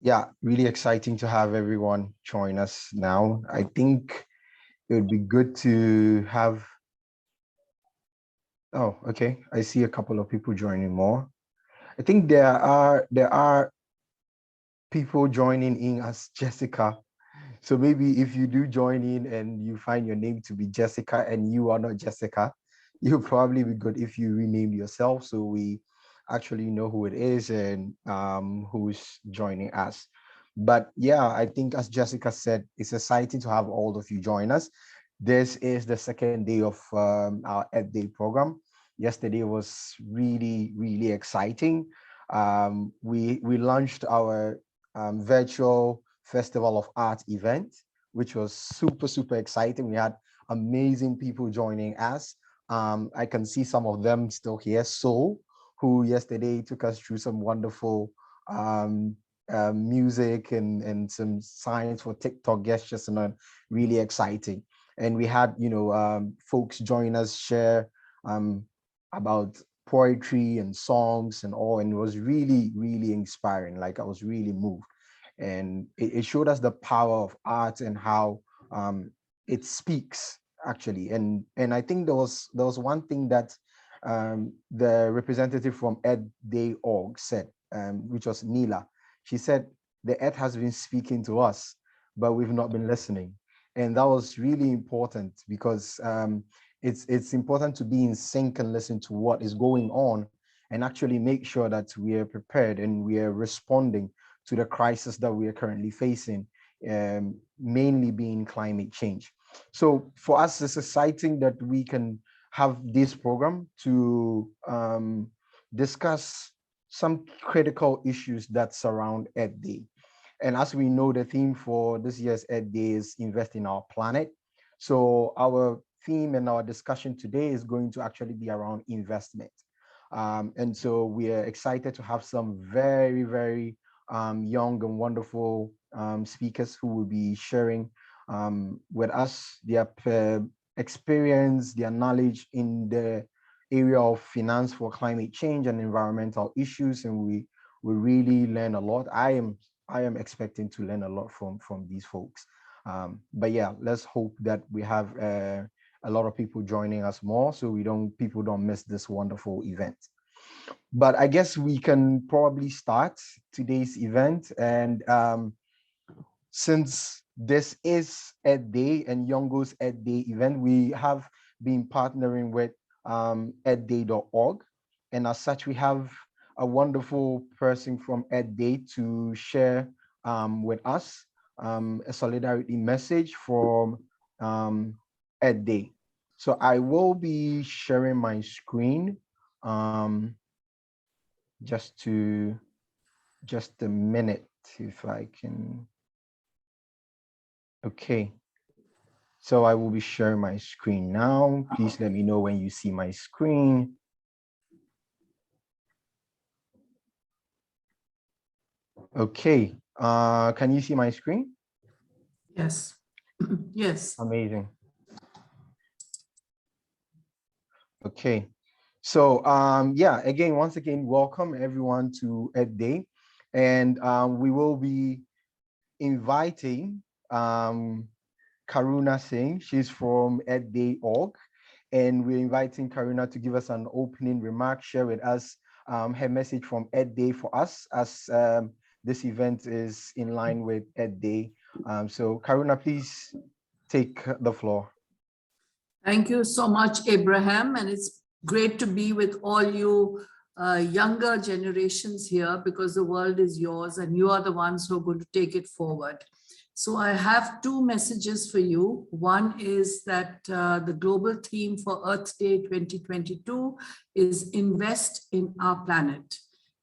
Yeah, really exciting to have everyone join us now. I think it would be good to have. Oh, okay. I see a couple of people joining more. I think there are people joining in as Jessica. So maybe if you do join in and you find your name to be Jessica and you are not Jessica, you'll probably be good if you rename yourself so we actually know who it is and who's joining us. But yeah, I think as Jessica said, it's exciting to have all of you join us. This is the second day of our Ed Day program. Yesterday was really, really exciting. We launched our virtual Festival of Art event, which was super, super exciting. We had amazing people joining us. I can see some of them still here. So, who yesterday took us through some wonderful music and some science for TikTok gestures and really exciting. And we had, folks join us, share about poetry and songs and all. And it was really, really inspiring. Like I was really moved. And it showed us the power of art and how it speaks actually. And I think there was one thing that the representative from ed.day.org said, which was Nila. She said, the earth has been speaking to us, but we've not been listening. And that was really important because it's important to be in sync and listen to what is going on and actually make sure that we are prepared and we are responding to the crisis that we are currently facing, mainly being climate change. So for us, it's exciting that we can have this program to discuss some critical issues that surround Earth Day. And as we know, the theme for this year's Earth Day is Invest in Our Planet. So our theme and our discussion today is going to actually be around investment. And so we are excited to have some very, very young and wonderful speakers who will be sharing with us their experience, their knowledge in the area of finance for climate change and environmental issues, and we really learn a lot. I am expecting to learn a lot from these folks. But yeah, let's hope that we have a lot of people joining us more, so people don't miss this wonderful event. But I guess we can probably start today's event. And since this is Ed Day and Youngo's Ed Day event, we have been partnering with edday.org. And as such, we have a wonderful person from Ed Day to share with us a solidarity message from Ed Day. So I will be sharing my screen just a minute if I can. Okay, so I will be sharing my screen now. Please let me know when you see my screen. Okay, can you see my screen? Yes. Yes. Amazing. Okay, so yeah, once again, welcome everyone to Ed Day. And we will be inviting Karuna Singh. She's from ed.day.org, and we're inviting Karuna to give us an opening remark, share with us her message from Ed Day for us, as this event is in line with Ed Day. So Karuna, please take the floor. Thank you so much, Abraham, and it's great to be with all you younger generations here, because the world is yours and you are the ones who are going to take it forward. So I have two messages for you. One is that the global theme for Earth Day 2022 is Invest in Our Planet.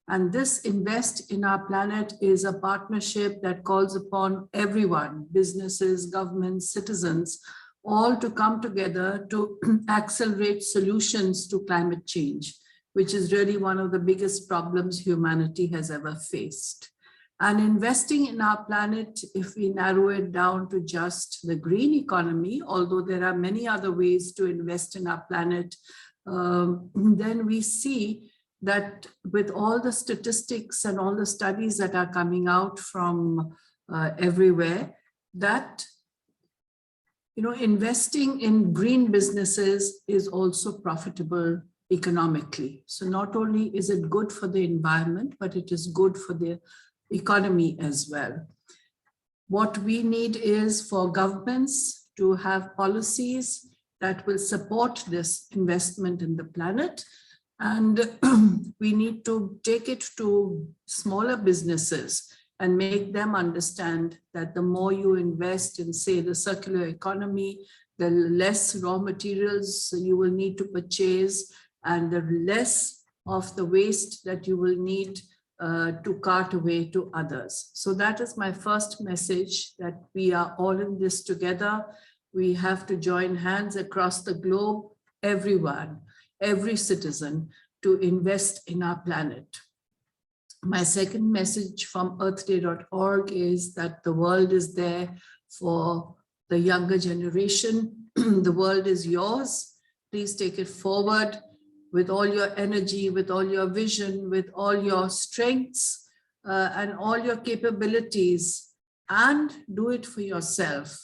And this Invest in Our Planet is a partnership that calls upon everyone, businesses, governments, citizens, all to come together to accelerate solutions to climate change, which is really one of the biggest problems humanity has ever faced. And investing in our planet, if we narrow it down to just the green economy, although there are many other ways to invest in our planet, then we see that with all the statistics and all the studies that are coming out from everywhere, that investing in green businesses is also profitable economically. So not only is it good for the environment, but it is good for the economy as well. What we need is for governments to have policies that will support this investment in the planet. And we need to take it to smaller businesses and make them understand that the more you invest in, say, the circular economy, the less raw materials you will need to purchase, and the less of the waste that you will need to cart away to others. So that is my first message, that we are all in this together. We have to join hands across the globe, everyone, every citizen, to invest in our planet. My second message from earthday.org is that the world is there for the younger generation. The world is yours. Please take it forward with all your energy, with all your vision, with all your strengths and all your capabilities, and do it for yourself,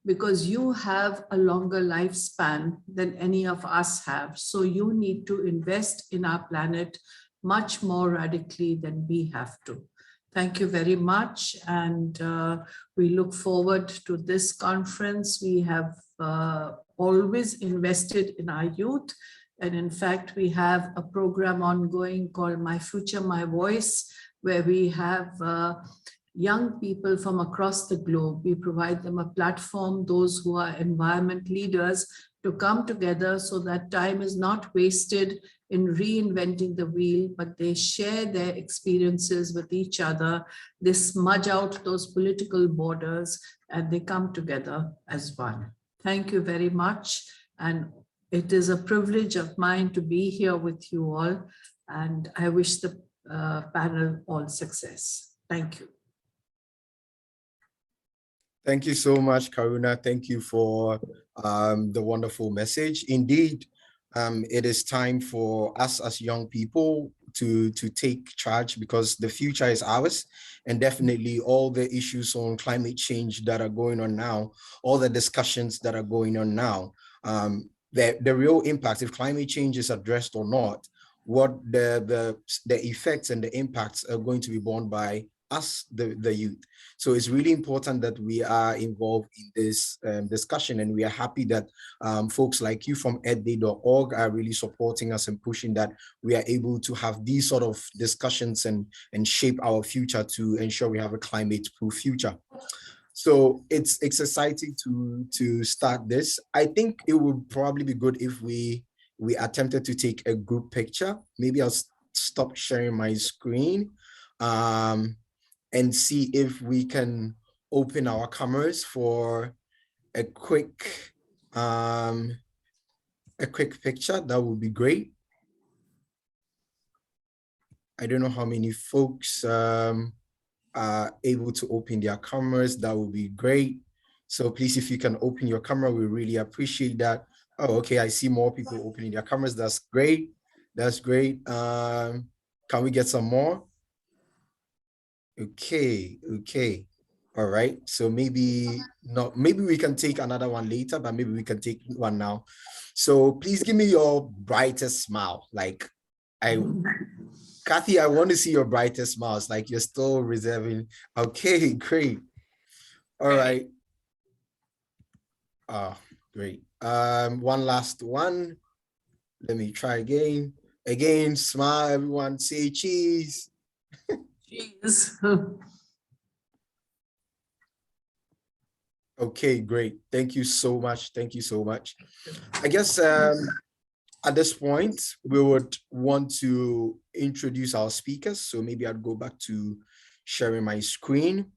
because you have a longer lifespan than any of us have. So you need to invest in our planet much more radically than we have to. Thank you very much. And we look forward to this conference. We have always invested in our youth. And in fact, we have a program ongoing called My Future, My Voice, where we have young people from across the globe. We provide them a platform, those who are environment leaders, to come together so that time is not wasted in reinventing the wheel, but they share their experiences with each other. They smudge out those political borders and they come together as one. Thank you very much. And it is a privilege of mine to be here with you all. And I wish the panel all success. Thank you. Thank you so much, Karuna. Thank you for the wonderful message. Indeed, it is time for us as young people to take charge, because the future is ours. And definitely all the issues on climate change that are going on now, all the discussions that are going on now, the real impact, if climate change is addressed or not, what the effects and the impacts are going to be borne by us, the youth. So it's really important that we are involved in this discussion, and we are happy that folks like you from earthday.org are really supporting us and pushing that we are able to have these sort of discussions and shape our future to ensure we have a climate-proof future. So it's exciting to start this. I think it would probably be good if we attempted to take a group picture. Maybe I'll stop sharing my screen and see if we can open our cameras for a quick picture. That would be great. I don't know how many folks are able to open their cameras. That would be great. So please, if you can open your camera, we really appreciate that. Oh, okay, I see more people opening their cameras. That's great. That's great. Can we get some more? Okay. All right. So maybe we can take another one later, but maybe we can take one now. So please give me your brightest smile. Like Cathy, I want to see your brightest smiles. Like you're still reserving. Okay, great. All right. Great. One last one. Let me try again. Again, smile, everyone. Say cheese. Cheese. Okay, great. Thank you so much. Thank you so much. I guess at this point, we would want to introduce our speakers. So maybe I'd go back to sharing my screen.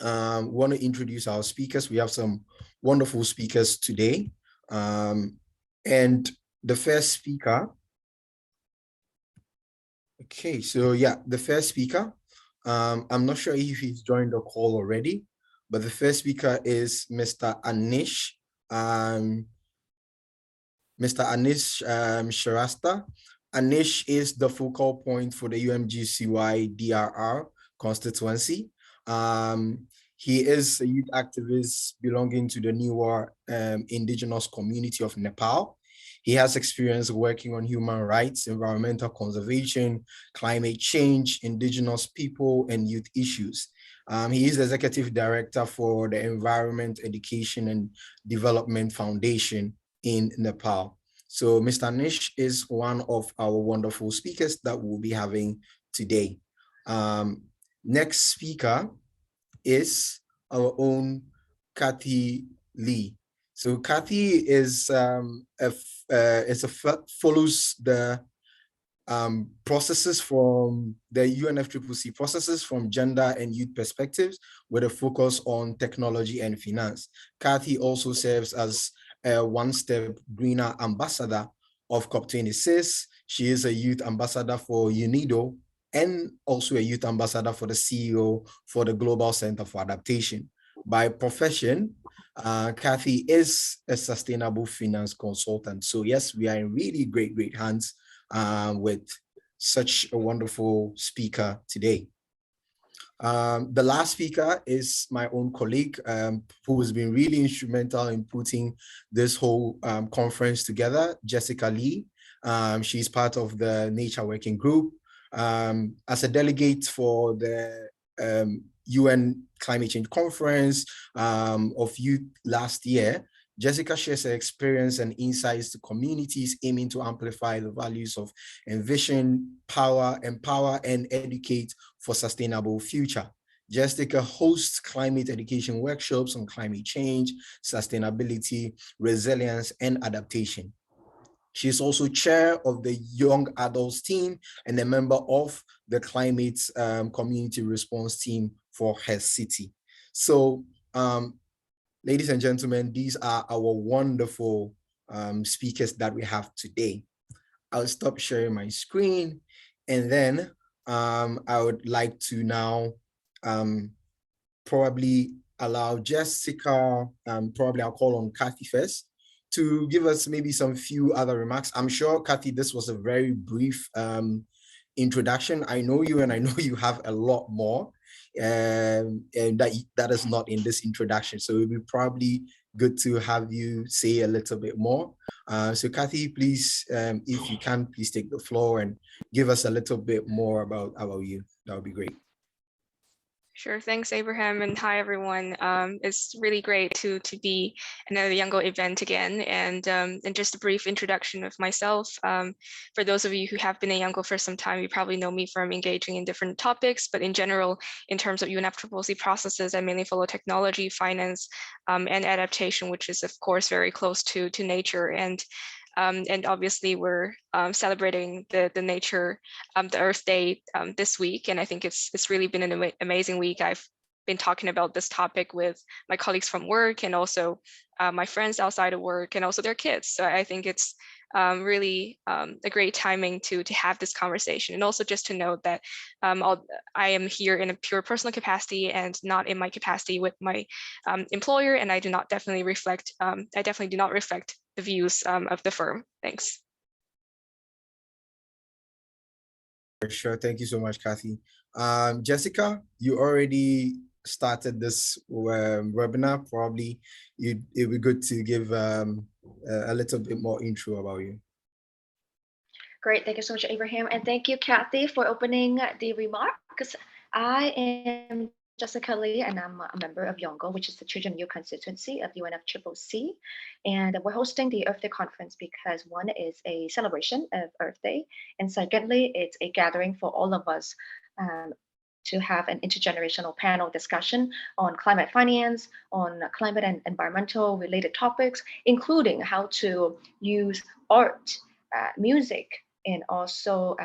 Want to introduce our speakers. We have some wonderful speakers today. And the first speaker, okay, so yeah, the first speaker, I'm not sure if he's joined the call already, but the first speaker is Mr. Anish, Shrestha. Anish is the focal point for the UNMGCY DRR constituency. He is a youth activist belonging to the newer indigenous community of Nepal. He has experience working on human rights, environmental conservation, climate change, indigenous people, and youth issues. He is the executive director for the Environment, Education, and Development Foundation in Nepal. So Mr. Anish is one of our wonderful speakers that we'll be having today. Next speaker is our own Cathy Lee. So Cathy is follows the processes from the UNFCCC, processes from gender and youth perspectives with a focus on technology and finance. Cathy also serves as a one-step greener ambassador of COP26. She is a youth ambassador for UNIDO and also a youth ambassador for the CEO for the Global Center for Adaptation. By profession, Cathy is a sustainable finance consultant. So yes, we are in really great hands with such a wonderful speaker today. The last speaker is my own colleague who has been really instrumental in putting this whole conference together, Jessica Lee. She's part of the Nature Working Group. As a delegate for the UN Climate Change Conference of Youth last year, Jessica shares her experience and insights to communities aiming to amplify the values of envision, empower, and educate for sustainable future. Jessica hosts climate education workshops on climate change, sustainability, resilience, and adaptation. She is also chair of the Young Adults team and a member of the Climate Community Response team for her city. So, ladies and gentlemen, these are our wonderful speakers that we have today. I'll stop sharing my screen, and then I would like to now probably allow Jessica, probably I'll call on Cathy first, to give us maybe some few other remarks. I'm sure, Cathy, this was a very brief introduction. I know you, and I know you have a lot more, and that is not in this introduction. So it would be probably good to have you say a little bit more. So Cathy, please, if you can, please take the floor and give us a little bit more about you. That would be great. Sure, thanks Abraham, and hi everyone. It's really great to be another Youngo event again, and just a brief introduction of myself. For those of you who have been in Youngo for some time, you probably know me from engaging in different topics, but in general, in terms of UNFCCC processes, I mainly follow technology, finance, and adaptation, which is of course very close to nature. And obviously we're celebrating the nature, the Earth Day this week. And I think it's really been an amazing week. I've been talking about this topic with my colleagues from work and also my friends outside of work and also their kids. So I think it's really a great timing to have this conversation. And also just to note that I am here in a pure personal capacity and not in my capacity with my employer. And I do not definitely reflect, I definitely do not reflect the views of the firm. Thanks. Sure, thank you so much, Cathy. Jessica, you already started this webinar. Probably it would be good to give a little bit more intro about you. Great, thank you so much, Abraham, and thank you, Cathy, for opening the remarks. I am Jessica Lee, and I'm a member of Youngo, which is the Children Youth constituency of UNFCCC. And we're hosting the Earth Day conference because one is a celebration of Earth Day, and secondly, it's a gathering for all of us to have an intergenerational panel discussion on climate finance, on climate and environmental related topics, including how to use art, music, and also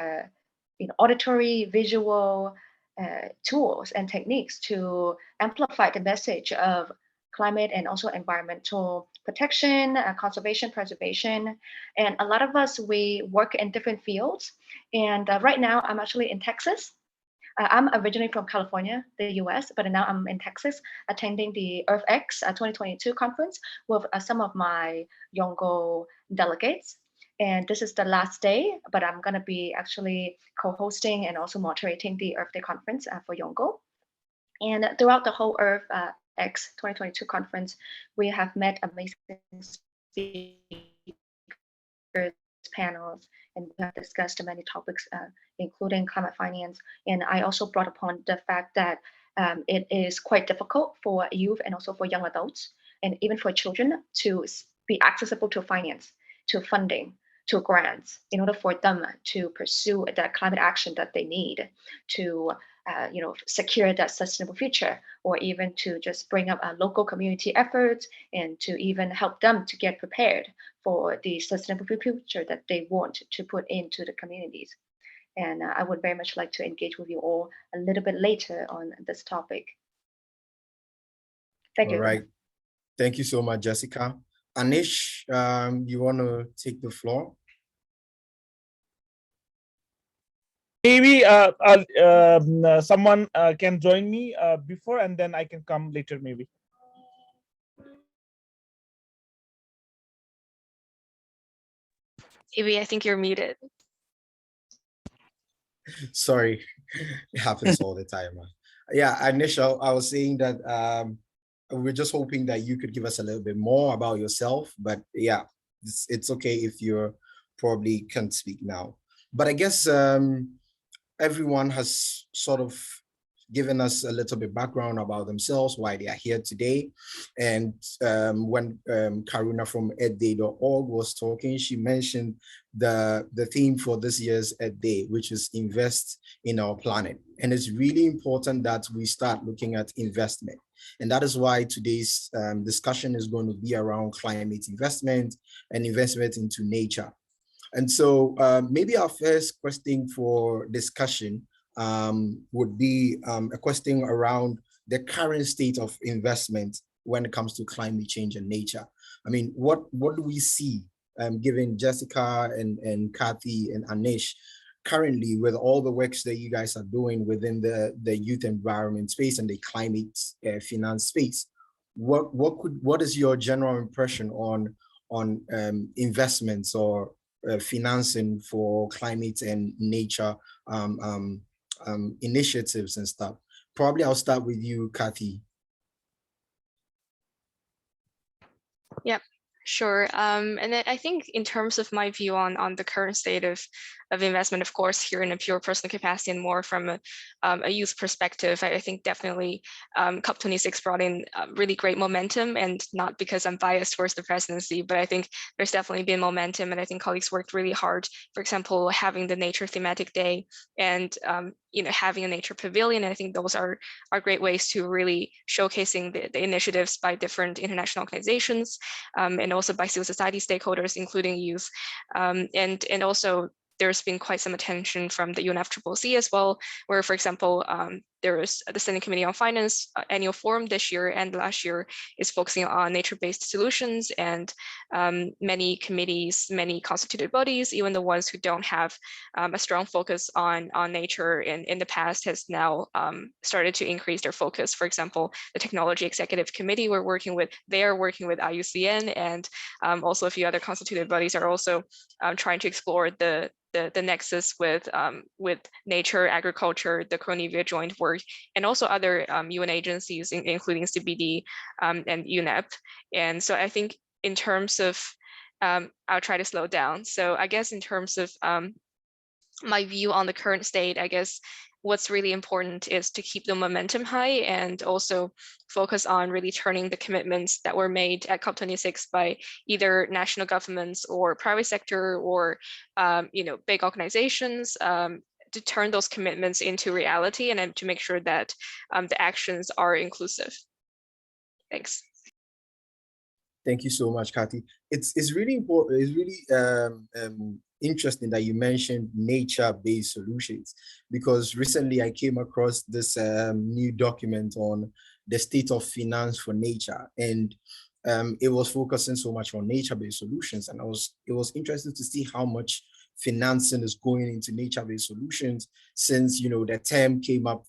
auditory, visual tools and techniques to amplify the message of climate and also environmental protection, conservation, preservation. And a lot of us, we work in different fields. And right now I'm actually in Texas. I'm originally from California, the US, but now I'm in Texas attending the EarthX 2022 conference with some of my Youngo delegates. And this is the last day, but I'm going to be actually co-hosting and also moderating the Earth Day conference for Youngo. And throughout the whole Earth X 2022 conference, we have met amazing speakers, panels, and we have discussed many topics, including climate finance. And I also brought upon the fact that it is quite difficult for youth and also for young adults, and even for children, to be accessible to finance, to funding, to grants, in order for them to pursue that climate action that they need to secure that sustainable future, or even to just bring up local community efforts and to even help them to get prepared for the sustainable future that they want to put into the communities. And I would very much like to engage with you all a little bit later on this topic. Thank you. All right. Thank you so much, Jessica. Anish, you want to take the floor? Maybe someone can join me before, and then I can come later, maybe. Maybe I think you're muted. Sorry, it happens all the time. Yeah, Anish, I was saying that we're just hoping that you could give us a little bit more about yourself, but yeah, it's okay if you probably can't speak now. But I guess everyone has sort of given us a little bit background about themselves, why they are here today. And when Karuna from edday.org was talking, she mentioned the theme for this year's Ed Day, which is invest in our planet. And it's really important that we start looking at investment. And that is why today's discussion is going to be around climate investment and investment into nature. And so maybe our first question for discussion would be a question around the current state of investment when it comes to climate change and nature. I mean, what do we see, given Jessica and Cathy and Anish, currently with all the works that you guys are doing within the youth environment space and the climate finance space? What is your general impression on investments or financing for climate and nature initiatives and stuff? Probably I'll start with you, Cathy. Yep, sure. And then I think in terms of my view on the current state of investment, of course, here in a pure personal capacity and more from a youth perspective, I think definitely COP26 brought in really great momentum, and not because I'm biased towards the presidency, but I think there's definitely been momentum, and I think colleagues worked really hard. For example, having the Nature Thematic Day and having a nature pavilion. I think those are great ways to really showcasing the initiatives by different international organizations and also by civil society stakeholders, including youth, and also there's been quite some attention from the UNFCCC as well, where, for example, there was the Standing Committee on Finance annual forum this year and last year is focusing on nature-based solutions, and many committees, many constituted bodies, even the ones who don't have a strong focus on nature in the past, has now started to increase their focus. For example, the Technology Executive Committee they are working with IUCN, and also a few other constituted bodies are also trying to explore the nexus with nature, agriculture, the Cronivia joint work, and also other UN agencies, including CBD and UNEP. And so I think in terms of, I'll try to slow down. So I guess in terms of my view on the current state, I guess what's really important is to keep the momentum high and also focus on really turning the commitments that were made at COP26 by either national governments or private sector or big organizations, to turn those commitments into reality and to make sure that the actions are inclusive. Thanks. Thank you so much, Cathy. It's really important. It's really interesting that you mentioned nature-based solutions, because recently I came across this new document on the state of finance for nature, and it was focusing so much on nature-based solutions, and it was interesting to see how much financing is going into nature-based solutions since the term came up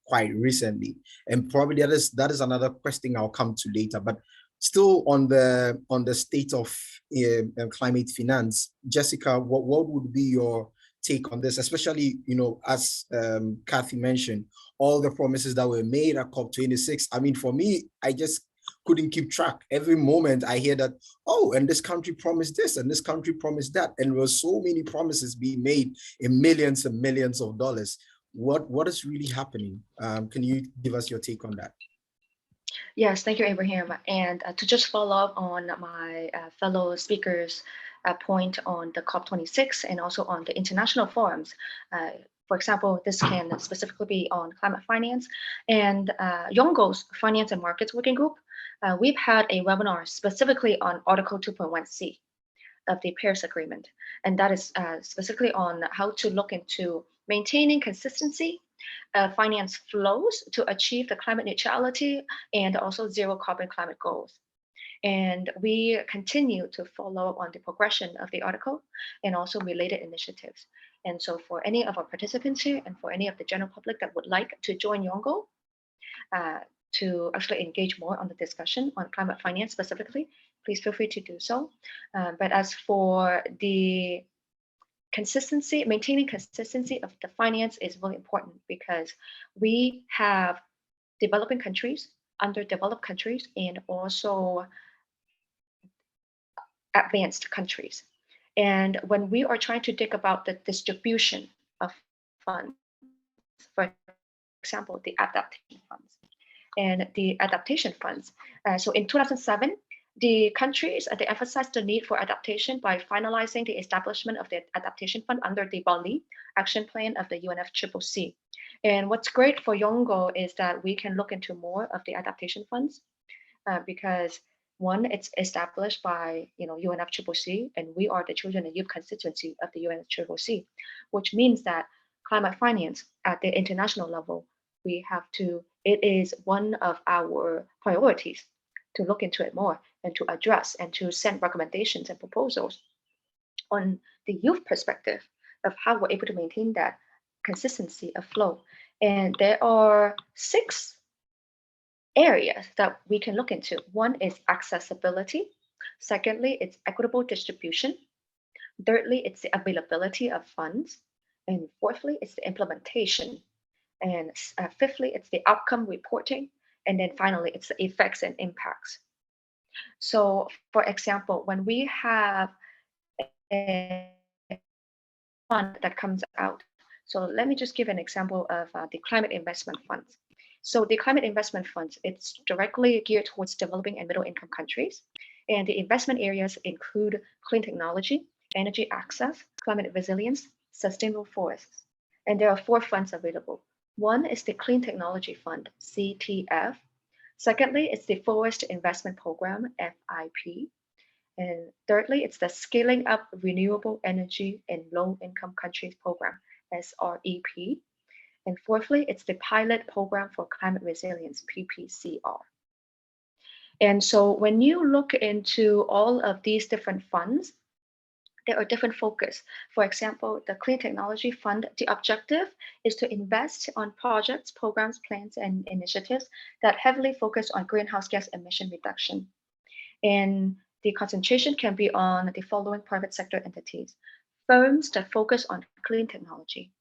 quite recently. And probably that is another question I'll come to later. But Still on the state of climate finance, Jessica, what would be your take on this, especially, as Cathy mentioned, all the promises that were made at COP26. I mean, for me, I just couldn't keep track. Every moment I hear that, oh, and this country promised this, and this country promised that, and there were so many promises being made in millions and millions of dollars. What is really happening? Can you give us your take on that? Yes, thank you, Abraham. And to just follow up on my fellow speakers' point on the COP26 and also on the international forums. For example, this can specifically be on climate finance and Youngo's Finance and Markets Working Group. We've had a webinar specifically on Article 2.1c of the Paris Agreement, and that is specifically on how to look into maintaining consistency finance flows to achieve the climate neutrality and also zero carbon climate goals. And we continue to follow up on the progression of the article and also related initiatives. And so for any of our participants here and for any of the general public that would like to join Youngo to actually engage more on the discussion on climate finance specifically, please feel free to do so. But as for the consistency, maintaining consistency of the finance is really important because we have developing countries, underdeveloped countries, and also advanced countries. And when we are trying to think about the distribution of funds, for example, the adaptation funds and the adaptation funds. So in 2007, the countries, they emphasized the need for adaptation by finalizing the establishment of the adaptation fund under the Bali action plan of the UNFCCC. And what's great for Youngo is that we can look into more of the adaptation funds because one, it's established by UNFCCC, and we are the children and youth constituency of the UNFCCC, which means that climate finance at the international level, it is one of our priorities to look into it more and to address and to send recommendations and proposals on the youth perspective of how we're able to maintain that consistency of flow. And there are 6 areas that we can look into. One is accessibility. Secondly, it's equitable distribution. Thirdly, it's the availability of funds. And fourthly, it's the implementation. And fifthly, it's the outcome reporting. And then finally, it's the effects and impacts. So for example, when we have a fund that comes out, so let me just give an example of the climate investment funds. So the climate investment funds, it's directly geared towards developing and middle income countries. And the investment areas include clean technology, energy access, climate resilience, sustainable forests. And there are 4 funds available. One is the Clean Technology Fund, CTF. Secondly, it's the Forest Investment Program, FIP. And thirdly, it's the Scaling Up Renewable Energy in Low-Income Countries Program, SREP. And fourthly, it's the Pilot Program for Climate Resilience, PPCR. And so when you look into all of these different funds, there are different focus. For example, the Clean Technology Fund, the objective is to invest on projects, programs, plans, and initiatives that heavily focus on greenhouse gas emission reduction. And the concentration can be on the following private sector entities: firms that focus on clean technology,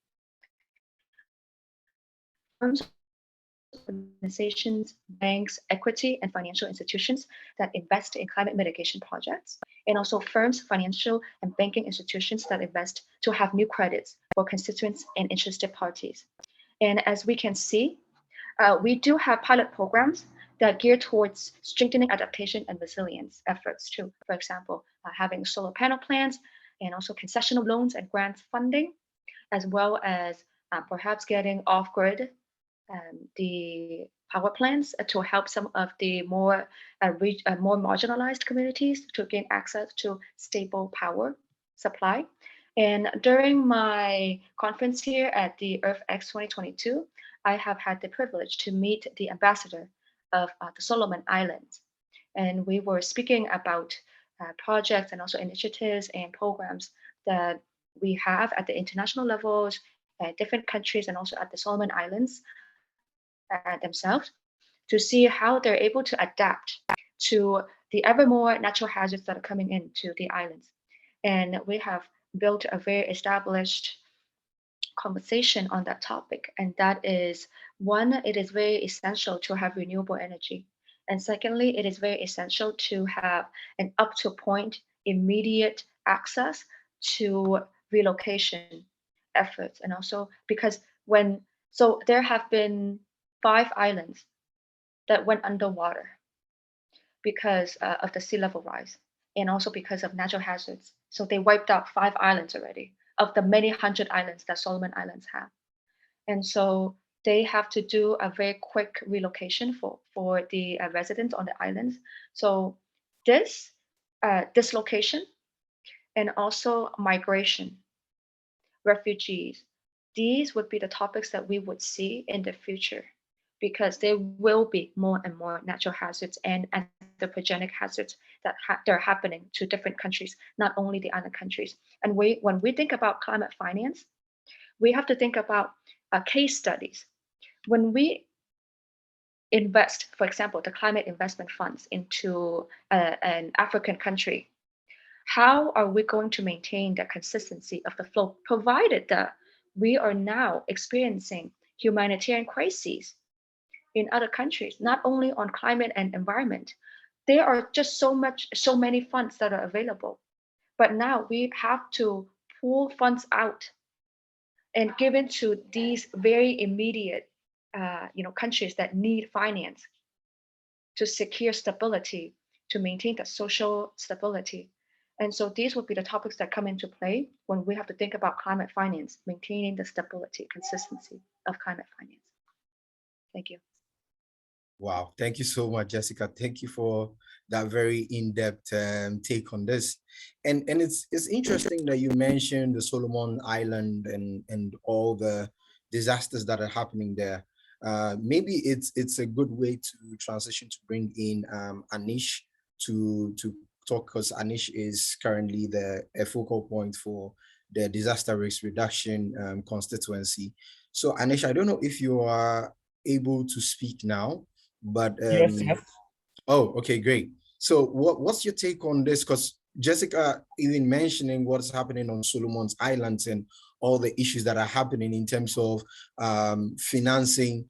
firms, organizations, banks, equity, and financial institutions that invest in climate mitigation projects, and also firms, financial, and banking institutions that invest to have new credits for constituents and interested parties. And as we can see, we do have pilot programs that gear towards strengthening adaptation and resilience efforts too. For example, having solar panel plans and also concessional loans and grants funding, as well as perhaps getting off-grid the power plants to help some of the more marginalized communities to gain access to stable power supply. And during my conference here at the EarthX 2022, I have had the privilege to meet the ambassador of the Solomon Islands. And we were speaking about projects and also initiatives and programs that we have at the international levels, at different countries, and also at the Solomon Islands themselves, to see how they're able to adapt to the ever more natural hazards that are coming into the islands. And we have built a very established conversation on that topic. And that is, one, it is very essential to have renewable energy. And secondly, it is very essential to have an up to point immediate access to relocation efforts. And also because so there have been 5 islands that went underwater because of the sea level rise and also because of natural hazards. So they wiped out 5 islands already of the many hundred islands that Solomon Islands have. And so they have to do a very quick relocation for the residents on the islands. So this dislocation and also migration, refugees, these would be the topics that we would see in the future, because there will be more and more natural hazards and anthropogenic hazards that are happening to different countries, not only the island countries. And when we think about climate finance, we have to think about case studies. When we invest, for example, the climate investment funds into an African country, how are we going to maintain the consistency of the flow, provided that we are now experiencing humanitarian crises in other countries, not only on climate and environment? There are just so many funds that are available, but now we have to pull funds out and give it to these very immediate countries that need finance to secure stability, to maintain the social stability. And so these would be the topics that come into play when we have to think about climate finance, maintaining the stability, consistency of climate finance. Thank you. Wow, thank you so much, Jessica. Thank you for that very in-depth take on this. And it's interesting that you mentioned the Solomon Island and all the disasters that are happening there. Maybe it's a good way to transition to bring in Anish to talk, because Anish is currently a focal point for the disaster risk reduction constituency. So Anish, I don't know if you are able to speak now, but Yes. oh, okay, great. So what's your take on this? Because Jessica even mentioning what's happening on Solomon's Islands and all the issues that are happening in terms of financing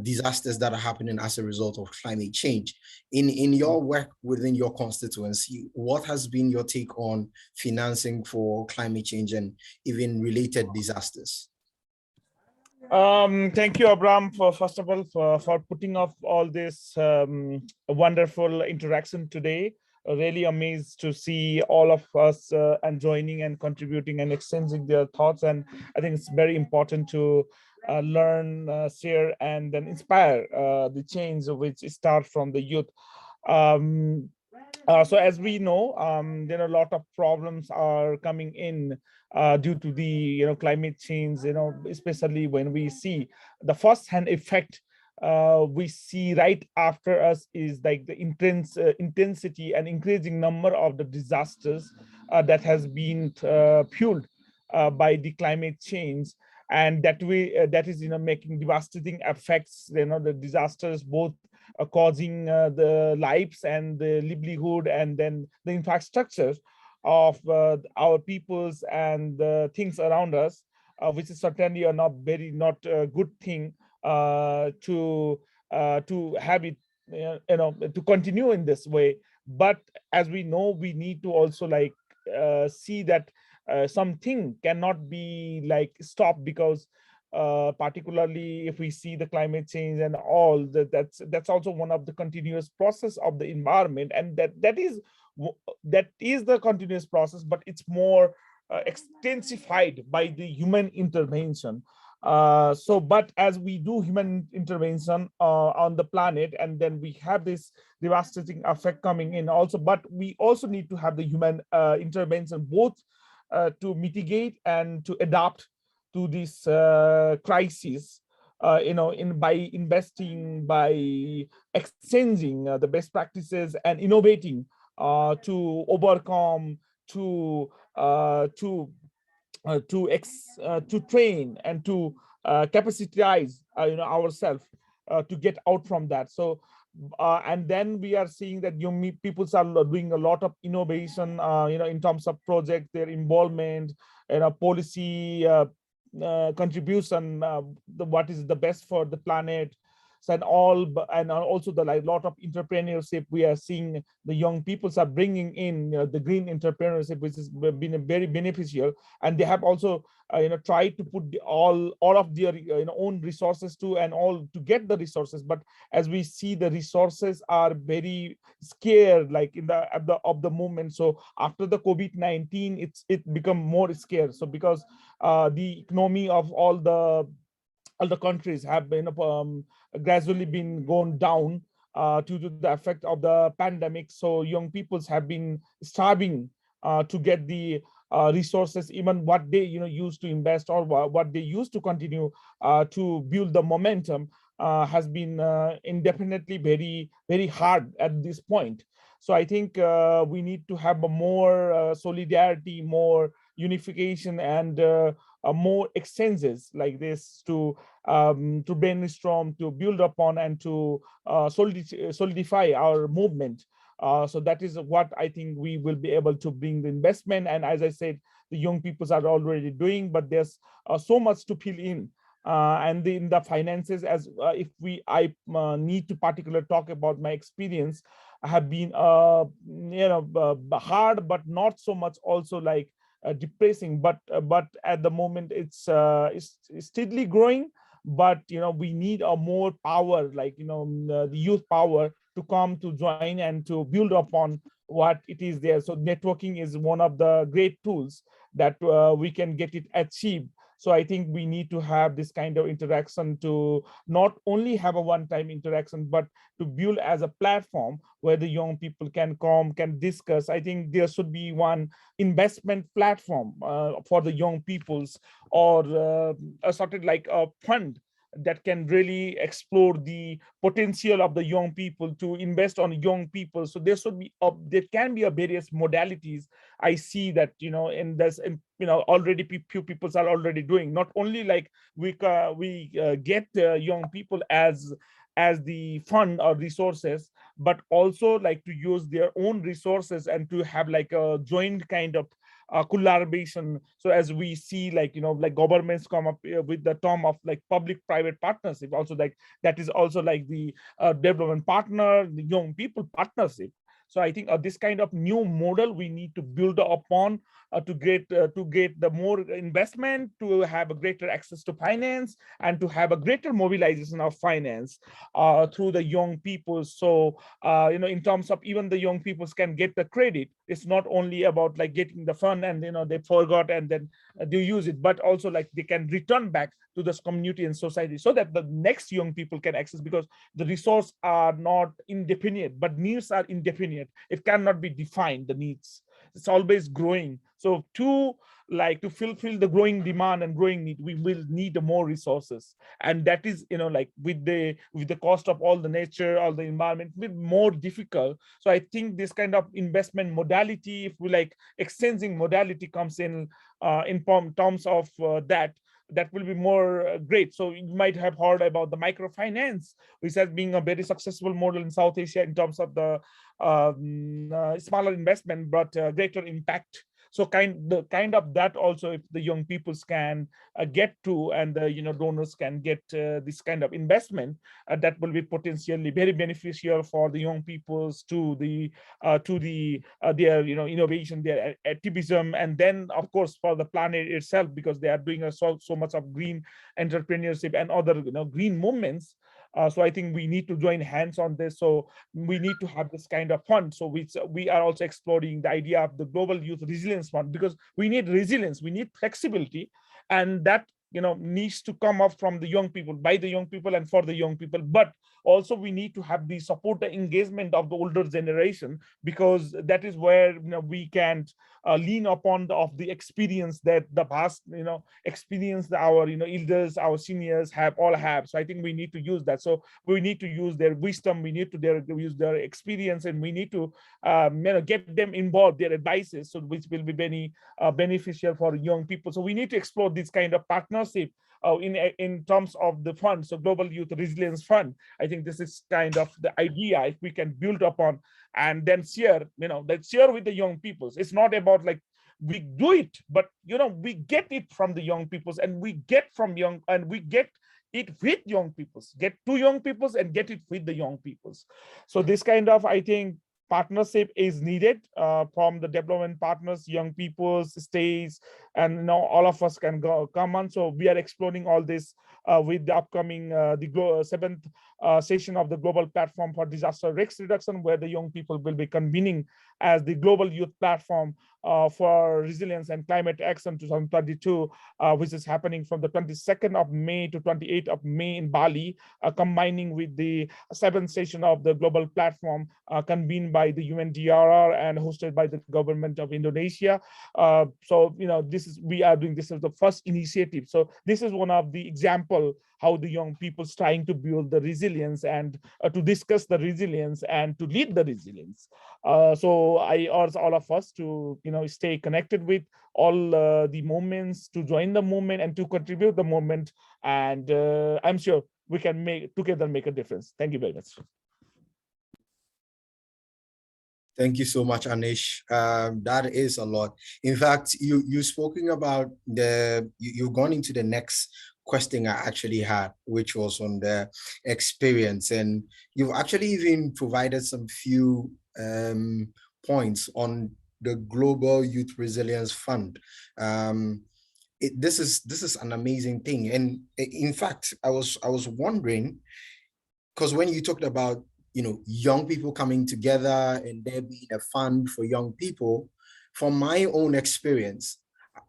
disasters that are happening as a result of climate change. In your work within your constituency, what has been your take on financing for climate change and even related disasters? Thank you, Abram, for first of all for putting up all this wonderful interaction today. Really amazed to see all of us and joining and contributing and exchanging their thoughts. And I think it's very important to learn, share, and then inspire the change which start from the youth. So as we know, there are a lot of problems are coming in due to the climate change, especially when we see the first-hand effect we see right after us is like the intense intensity and increasing number of the disasters that has been fueled by the climate change. And that is making devastating effects, the disasters both causing the lives and the livelihood and then the infrastructures of our peoples and the things around us, which is certainly not a good thing to have it to continue in this way. But as we know, we need to also see that something cannot be stopped, because particularly if we see the climate change and all that's also one of the continuous process of the environment, and that is the continuous process, but it's more extensified by the human intervention. But as we do human intervention on the planet, and then we have this devastating effect coming in also, but we also need to have the human intervention both to mitigate and to adapt to this crisis, by investing, by exchanging the best practices and innovating to overcome, to train and to capacitize ourselves to get out from that. So And then we are seeing that young people are doing a lot of innovation, in terms of project, their involvement, policy contribution, what is the best for the planet. So, and also the like lot of entrepreneurship we are seeing the young peoples are bringing in, the green entrepreneurship, which has been very beneficial. And they have also tried to put all of their own resources to, and all to get the resources. But as we see, the resources are very scarce, like in the of the movement. So after the COVID-19, it become more scarce. So because the economy of all the countries have been gradually been going down due to the effect of the pandemic. So young peoples have been starving to get the resources, even what they used to invest, or what they used to continue to build the momentum, has been indefinitely very hard at this point. So I think we need to have a more solidarity, more unification, and more exchanges like this to brainstorm, to build upon, and to solidify our movement. So that is what I think we will be able to bring the investment. And as I said, the young peoples are already doing, but there's so much to fill in. And in the finances, as if I need to particularly talk about my experience, I have been hard, but not so much also like depressing. But at the moment it's steadily growing. But we need a more power, like the youth power, to come to join and to build upon what it is there. So networking is one of the great tools that we can get it achieved. So I think we need to have this kind of interaction, to not only have a one-time interaction, but to build as a platform where the young people can come, can discuss. I think there should be one investment platform for the young peoples, or a sort of like a fund that can really explore the potential of the young people, to invest on young people. So there can be a various modalities. I see that and there's already few people are already doing, not only like we get young people as the fund or resources, but also like to use their own resources and to have like a joint kind of collaboration. So as we see, like like governments come up with the term of like public private partnership, also like that is also like the development partner, the young people partnership. So I think this kind of new model we need to build upon, to get the more investment, to have a greater access to finance, and to have a greater mobilization of finance through the young people. So in terms of even the young people can get the credit, it's not only about like getting the fund and they forgot and then they use it, but also like they can return back to this community and society, so that the next young people can access, because the resources are not indefinite, but needs are indefinite. It cannot be defined, the needs. It's always growing. So to fulfill the growing demand and growing need, we will need more resources. And that is like with the cost of all the nature, all the environment, will be more difficult. So I think this kind of investment modality, if we like exchanging modality comes in terms of that will be more great. So you might have heard about the microfinance, which has been a very successful model in South Asia in terms of the smaller investment, but greater impact. So kind of that also, if the young peoples can get to, and the donors can get this kind of investment, that will be potentially very beneficial for the young peoples, to their innovation, their activism, and then of course for the planet itself, because they are doing so much of green entrepreneurship and other green movements. So I think we need to join hands on this. So we need to have this kind of fund. So we are also exploring the idea of the Global Youth Resilience Fund, because we need resilience, we need flexibility, and that needs to come up from the young people, by the young people, and for the young people. But also we need to have the support, the engagement of the older generation, because that is where we can lean upon the experience that the past experience that our elders, our seniors all have. So I think we need to use that. So we need to use their wisdom, we need to use their experience, and we need to get them involved, their advices, so which will be very beneficial for young people. So we need to explore this kind of partnership in terms of the fund, so Global Youth Resilience Fund. I think this is kind of the idea if we can build upon and then share, let's share with the young peoples. It's not about like we do it, but we get it from the young peoples, and we get from young, and we get it with young peoples, get to young peoples and get it with the young peoples. So this kind of, I think, partnership is needed from the development partners, young people, states, and all of us can come on. So we are exploring all this with the upcoming the seventh session of the Global Platform for Disaster Risk Reduction, where the young people will be convening as the Global Youth Platform for Resilience and Climate Action 2022, which is happening from the 22nd of May to 28th of May in Bali, combining with the 7th session of the Global Platform convened by the UNDRR and hosted by the government of Indonesia. So, we are doing this as the first initiative. So this is one of the example how the young people's trying to build the resilience and to discuss the resilience and to lead the resilience. So I urge all of us to, stay connected with all the movements, to join the movement and to contribute the movement. And I'm sure we can together make a difference. Thank you very much. Thank you so much, Anish. That is a lot. In fact, you spoken about you've gone into the next question I actually had, which was on the experience, and you've actually even provided some few points on the Global Youth Resilience Fund. This is an amazing thing, and in fact, I was wondering, because when you talked about young people coming together and there being a fund for young people, from my own experience,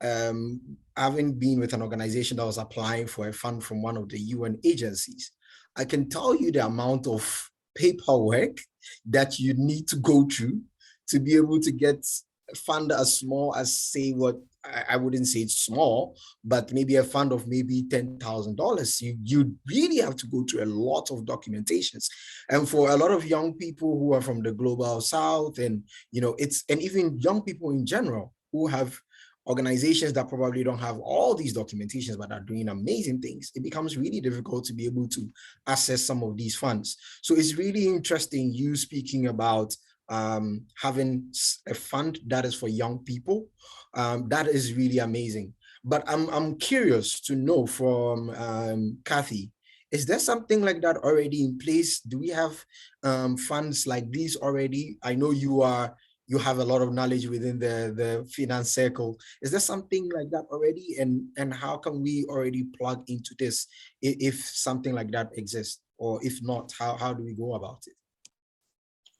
having been with an organization that was applying for a fund from one of the UN agencies, I can tell you the amount of paperwork that you need to go through to be able to get a fund as small as, say, what I wouldn't say it's small, but maybe a fund of maybe $10,000. You really have to go through a lot of documentations. And for a lot of young people who are from the global south, and and even young people in general who have organizations that probably don't have all these documentations but are doing amazing things, it becomes really difficult to be able to access some of these funds. So it's really interesting you speaking about having a fund that is for young people. That is really amazing. But I'm curious to know from Cathy, is there something like that already in place? Do we have funds like these already? I know you have a lot of knowledge within the finance circle. Is there something like that already? And how can we already plug into this if something like that exists? Or if not, how do we go about it?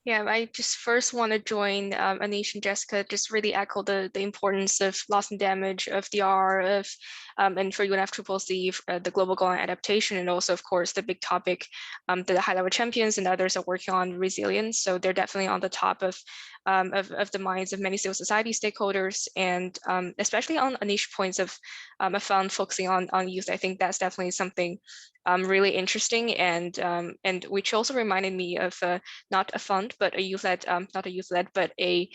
Yeah, I just first want to join Anish and Jessica, just really echo the importance of loss and damage, of DR, and for UNFCCC, the global goal on adaptation, and also, of course, the big topic that the high-level champions and others are working on, resilience. So they're definitely on the top of the minds of many civil society stakeholders, and especially on Anish points of a fund focusing on youth. I think that's definitely something really interesting, and which also reminded me of not a fund, but a youth-led, not a youth-led, but a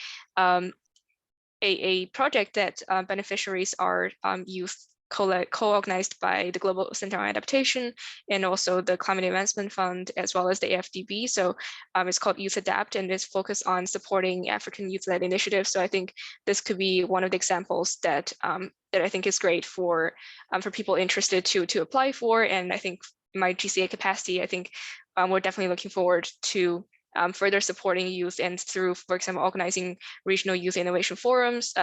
project that beneficiaries are youth, co-organized by the Global Center on Adaptation and also the Climate Advancement Fund, as well as the AFDB. So it's called Youth Adapt, and is focused on supporting African youth-led initiatives. So I think this could be one of the examples that that I think is great for people interested to apply for. And I think in my GCA capacity, I think we're definitely looking forward to further supporting youth, and through, for example, organizing regional youth innovation forums,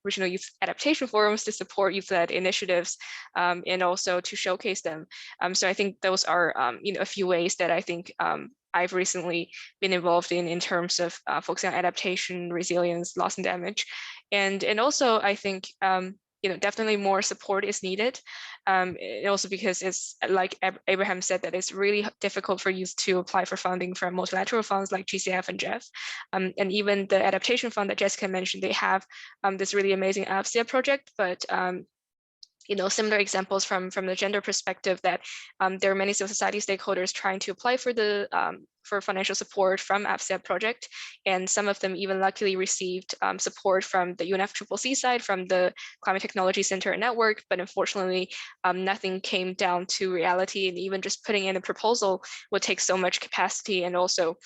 regional youth adaptation forums to support youth-led initiatives, and also to showcase them. So I think those are a few ways that I think I've recently been involved in terms of focusing on adaptation, resilience, loss and damage, and also I think definitely more support is needed. Also because it's like Abraham said, that it's really difficult for youth to apply for funding from multilateral funds like GCF and GEF. And even the adaptation fund that Jessica mentioned, they have this really amazing AFSIA project, but similar examples from the gender perspective, that there are many civil society stakeholders trying to apply for the for financial support from AFSEP project, and some of them even luckily received support from the UNFCCC side, from the Climate Technology Center and Network, but unfortunately nothing came down to reality, and even just putting in a proposal would take so much capacity and also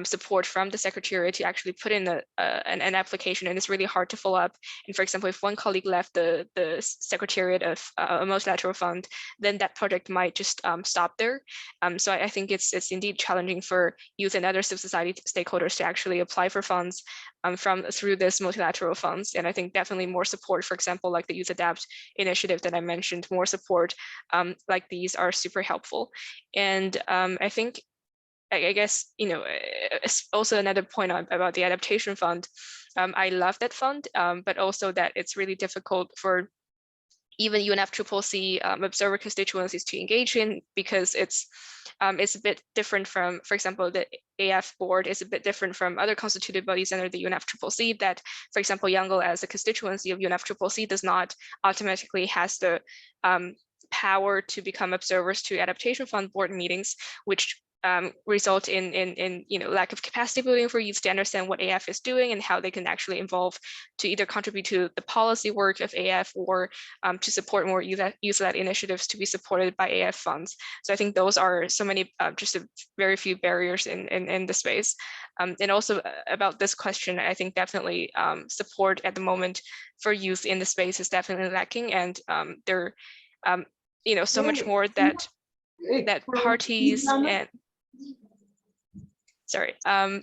support from the Secretariat to actually put in an application, and it's really hard to follow up. And for example, if one colleague left the Secretariat of a multilateral fund, then that project might just stop there. So I think it's indeed challenging for youth and other civil society stakeholders to actually apply for funds through this multilateral funds. And I think definitely more support, for example, like the Youth Adapt initiative that I mentioned, more support like these are super helpful. And I think, I guess, it's also another point about the adaptation fund. I love that fund, but also that it's really difficult for even UNFCCC observer constituencies to engage in, because it's a bit different from, for example, the AF board is a bit different from other constituted bodies under the UNFCCC, that, for example, Youngo as a constituency of UNFCCC does not automatically has the power to become observers to adaptation fund board meetings, which result in lack of capacity building for youth to understand what AF is doing and how they can actually involve to either contribute to the policy work of AF or to support more youth-led initiatives to be supported by AF funds. So I think those are so many, just a very few barriers in the space. And also about this question, I think definitely support at the moment for youth in the space is definitely lacking, and there so much more that parties and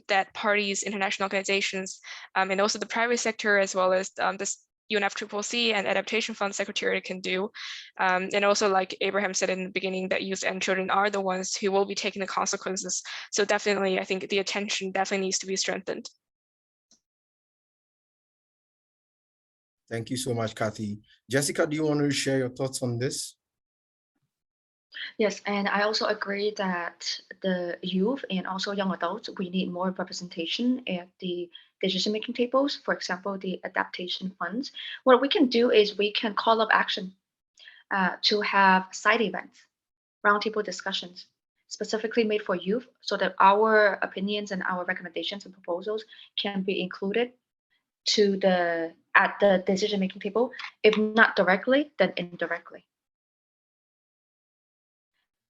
that parties, international organizations, and also the private sector, as well as this UNFCCC and Adaptation Fund Secretariat can do. And also, like Abraham said in the beginning, that youth and children are the ones who will be taking the consequences. So definitely, I think the attention definitely needs to be strengthened. Thank you so much, Cathy. Jessica, do you want to share your thoughts on this? Yes, and I also agree that the youth and also young adults, we need more representation at the decision-making tables, for example, the adaptation funds. What we can do is we can call up action to have side events, roundtable discussions, specifically made for youth, so that our opinions and our recommendations and proposals can be included at the decision-making table, if not directly, then indirectly.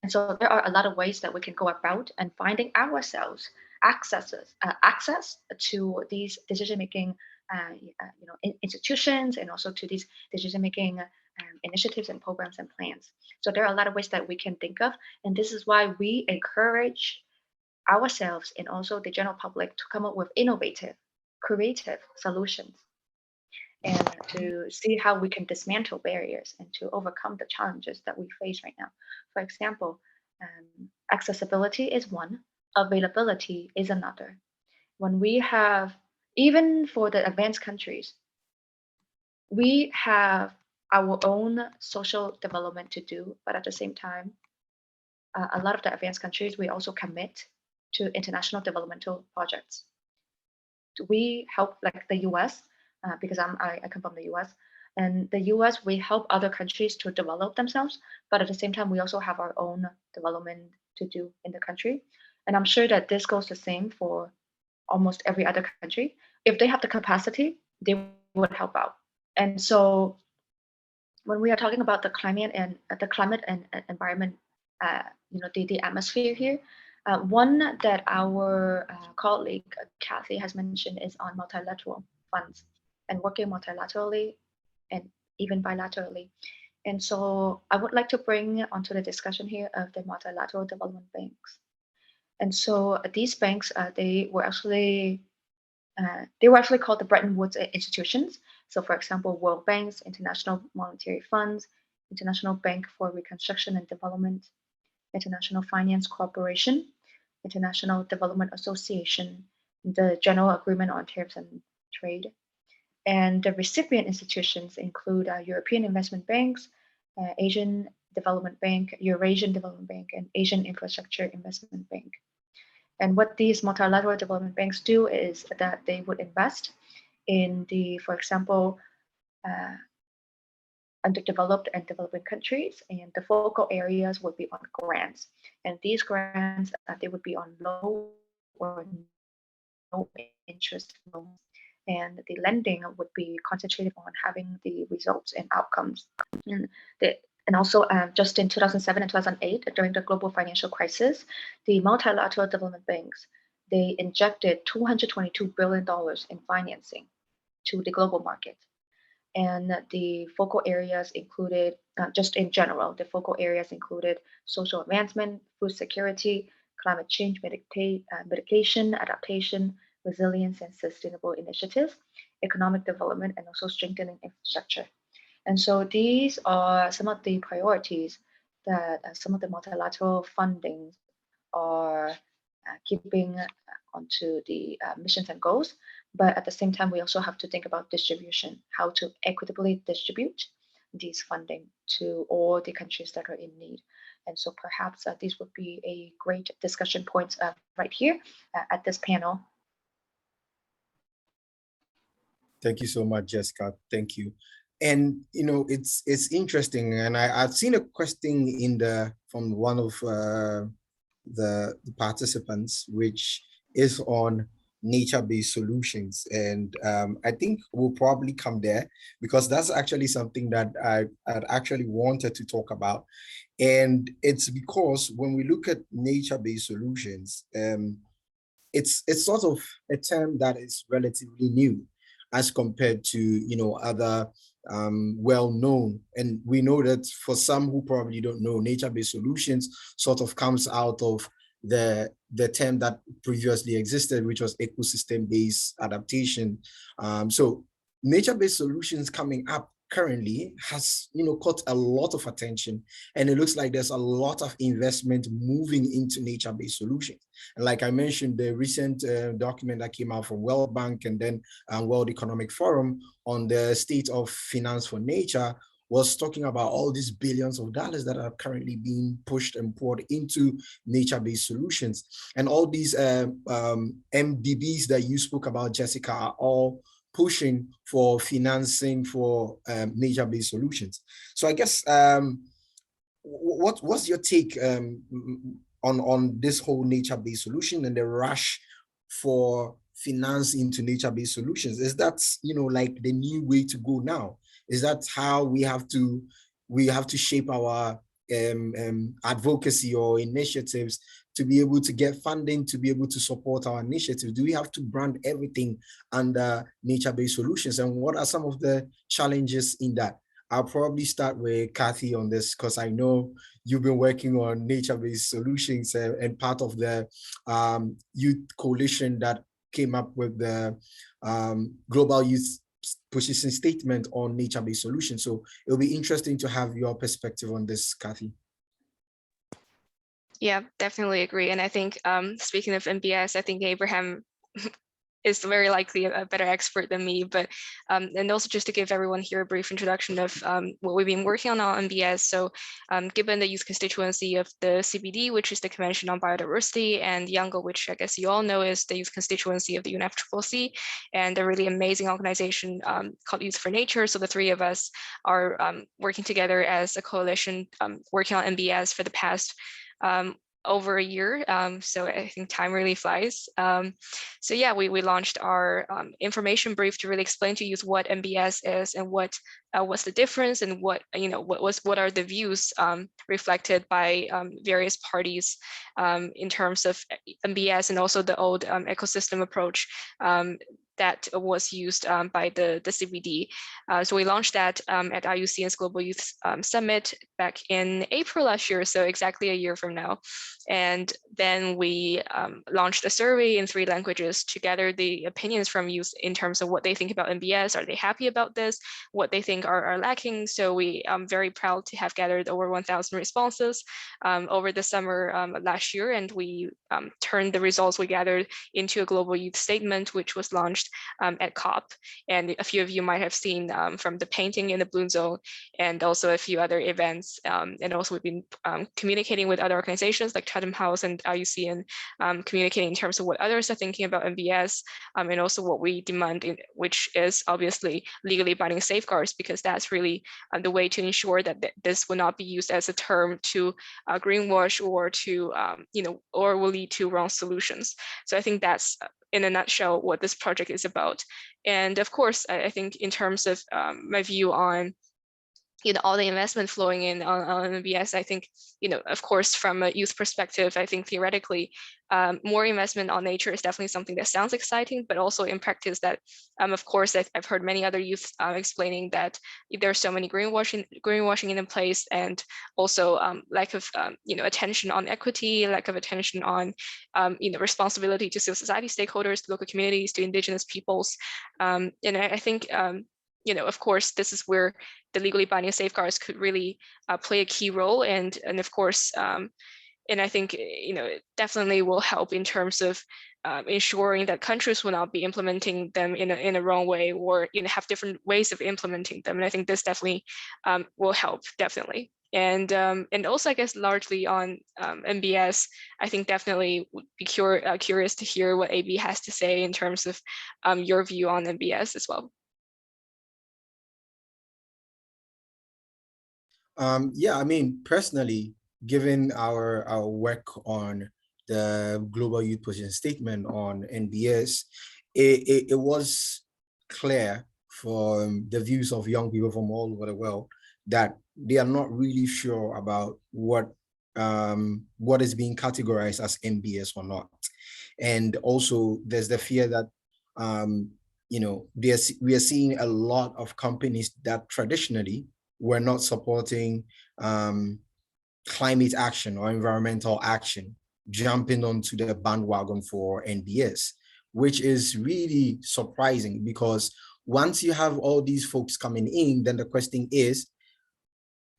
And so there are a lot of ways that we can go about and finding ourselves access to these decision-making institutions, and also to these decision-making initiatives and programs and plans. So there are a lot of ways that we can think of, and this is why we encourage ourselves and also the general public to come up with innovative, creative solutions, and to see how we can dismantle barriers and to overcome the challenges that we face right now. For example, accessibility is one, availability is another. When we have, even for the advanced countries, we have our own social development to do, but at the same time, a lot of the advanced countries, we also commit to international developmental projects. We help, like the US, because I come from the US, and the US, we help other countries to develop themselves, but at the same time, we also have our own development to do in the country. And I'm sure that this goes the same for almost every other country. If they have the capacity, they would help out. And so when we are talking about the climate and environment, the atmosphere here, one that our colleague Cathy has mentioned is on multilateral funds and working multilaterally and even bilaterally. And so I would like to bring onto the discussion here of the multilateral development banks. And so these banks, they were actually called the Bretton Woods institutions. So for example, World Banks, International Monetary Funds, International Bank for Reconstruction and Development, International Finance Corporation, International Development Association, the General Agreement on Tariffs and Trade. And the recipient institutions include European Investment Banks, Asian Development Bank, Eurasian Development Bank, and Asian Infrastructure Investment Bank. And what these multilateral development banks do is that they would invest in for example, underdeveloped and developing countries, and the focal areas would be on grants. And these grants, they would be on low or no interest loans. And the lending would be concentrated on having the results and outcomes. And also just in 2007 and 2008, during the global financial crisis, the multilateral development banks, they injected $222 billion in financing to the global market. And the focal areas included, just in general, the focal areas included social advancement, food security, climate change mitigation, adaptation, resilience and sustainable initiatives, economic development, and also strengthening infrastructure. And so these are some of the priorities that some of the multilateral fundings are keeping onto the missions and goals. But at the same time, we also have to think about distribution, how to equitably distribute these funding to all the countries that are in need. And so perhaps these would be a great discussion points right here at this panel. Thank you so much, Jessica. Thank you. And it's interesting, and I've seen a question from one of the participants, which is on nature-based solutions, and I think we'll probably come there because that's actually something that I'd actually wanted to talk about. And it's because when we look at nature-based solutions, it's sort of a term that is relatively new as compared to other well-known. And we know that for some who probably don't know, nature-based solutions sort of comes out of the term that previously existed, which was ecosystem-based adaptation. So nature-based solutions coming up currently has caught a lot of attention, and it looks like there's a lot of investment moving into nature-based solutions. And like I mentioned, the recent document that came out from World Bank and then World Economic Forum on the state of finance for nature was talking about all these billions of dollars that are currently being pushed and poured into nature-based solutions. And all these MDBs that you spoke about, Jessica, are all pushing for financing for nature-based solutions. So I guess what's your take on this whole nature-based solution and the rush for finance into nature-based solutions? Is that like the new way to go now? Is that how we have to shape our advocacy or initiatives to be able to get funding, to be able to support our initiatives? Do we have to brand everything under nature-based solutions? And what are some of the challenges in that? I'll probably start with Cathy on this because I know you've been working on nature-based solutions and part of the youth coalition that came up with the Global Youth Position Statement on nature-based solutions. So it'll be interesting to have your perspective on this, Cathy. Yeah, definitely agree. And I think speaking of MBS, I think Abraham is very likely a better expert than me, but and also just to give everyone here a brief introduction of what we've been working on MBS. So given the youth constituency of the CBD, which is the Convention on Biodiversity, and Youngo, which I guess you all know is the youth constituency of the UNFCCC, and a really amazing organization called Youth for Nature. So the three of us are working together as a coalition, working on MBS for the past over a year. So I think time really flies. So yeah, we launched our information brief to really explain to youth what MBS is and what's the difference and what are the views reflected by various parties in terms of MBS and also the old ecosystem approach that was used by the CBD. So we launched that at IUCN's Global Youth Summit back in April last year, so exactly a year from now. And then we launched a survey in 3 languages to gather the opinions from youth in terms of what they think about MBS. Are they happy about this? What they think are lacking? So we are very proud to have gathered over 1,000 responses over the summer last year. And we turned the results we gathered into a global youth statement, which was launched launched at COP. And a few of you might have seen from the painting in the Bloom Zone and also a few other events. And also we've been communicating with other organizations like Chatham House and IUCN, communicating in terms of what others are thinking about MBS, and also what we demand, which is obviously legally binding safeguards, because that's really the way to ensure that this will not be used as a term to greenwash or to, or will lead to wrong solutions. So I think that's in a nutshell what this project is about. And of course, I think in terms of my view on all the investment flowing in on MBS, I think, of course, from a youth perspective, I think theoretically, more investment on nature is definitely something that sounds exciting, but also in practice that, of course, I've heard many other youth explaining that there's so many greenwashing in place, and also lack of, attention on equity, lack of attention on, responsibility to civil society stakeholders, to local communities, to indigenous peoples. And I think, of course, this is where the legally binding safeguards could really play a key role. And of course, and I think, it definitely will help in terms of ensuring that countries will not be implementing them in a wrong way, or, have different ways of implementing them. And I think this definitely will help, definitely. And also, I guess, largely on MBS, I think definitely would be curious to hear what AB has to say in terms of your view on MBS as well. Yeah, I mean, personally, given our work on the Global Youth Position Statement on NBS, it was clear from the views of young people from all over the world that they are not really sure about what is being categorized as MBS or not. And also there's the fear that we are seeing a lot of companies that traditionally were not supporting climate action or environmental action jumping onto the bandwagon for NBS, which is really surprising, because once you have all these folks coming in, then the question is,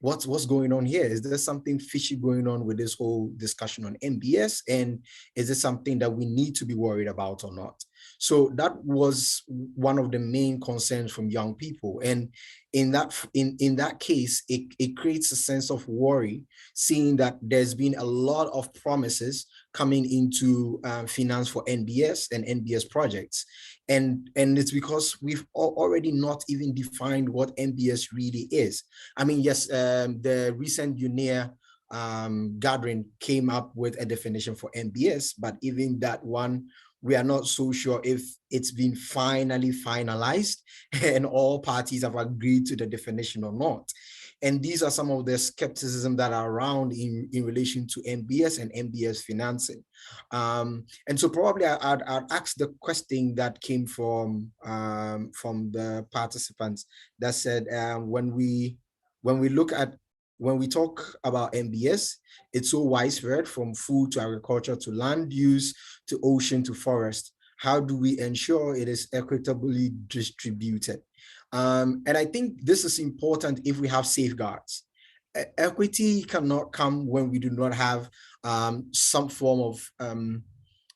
what's going on here? Is there something fishy going on with this whole discussion on MBS? And is it something that we need to be worried about or not? So that was one of the main concerns from young people. And in that case, it creates a sense of worry, seeing that there's been a lot of promises coming into finance for NBS and NBS projects. And it's because we've already not even defined what NBS really is. I mean, yes, the recent UNEA gathering came up with a definition for NBS, but even that one, we are not so sure if it's been finally finalized and all parties have agreed to the definition or not. And these are some of the skepticism that are around in relation to MBS and MBS financing. And so probably I'd ask the question that came from the participants that said, when we talk about MBS, it's so widespread, from food to agriculture to land use to ocean to forest. How do we ensure it is equitably distributed? And I think this is important if we have safeguards. Equity cannot come when we do not have some form of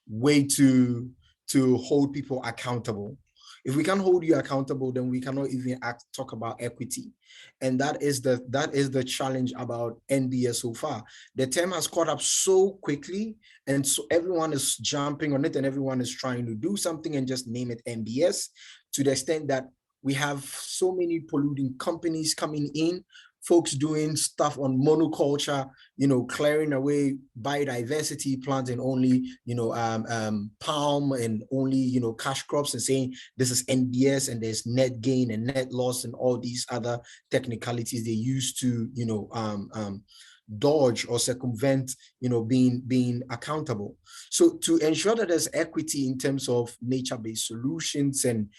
way to hold people accountable. If we can't hold you accountable, then we cannot even talk about equity. And that is the challenge about NBS so far. The term has caught up so quickly, and so everyone is jumping on it, and everyone is trying to do something and just name it NBS, to the extent that we have so many polluting companies coming in, folks doing stuff on monoculture, clearing away biodiversity, planting only, palm and only, cash crops, and saying this is NBS and there's net gain and net loss and all these other technicalities they use to, dodge or circumvent, being accountable. So to ensure that there's equity in terms of nature-based solutions and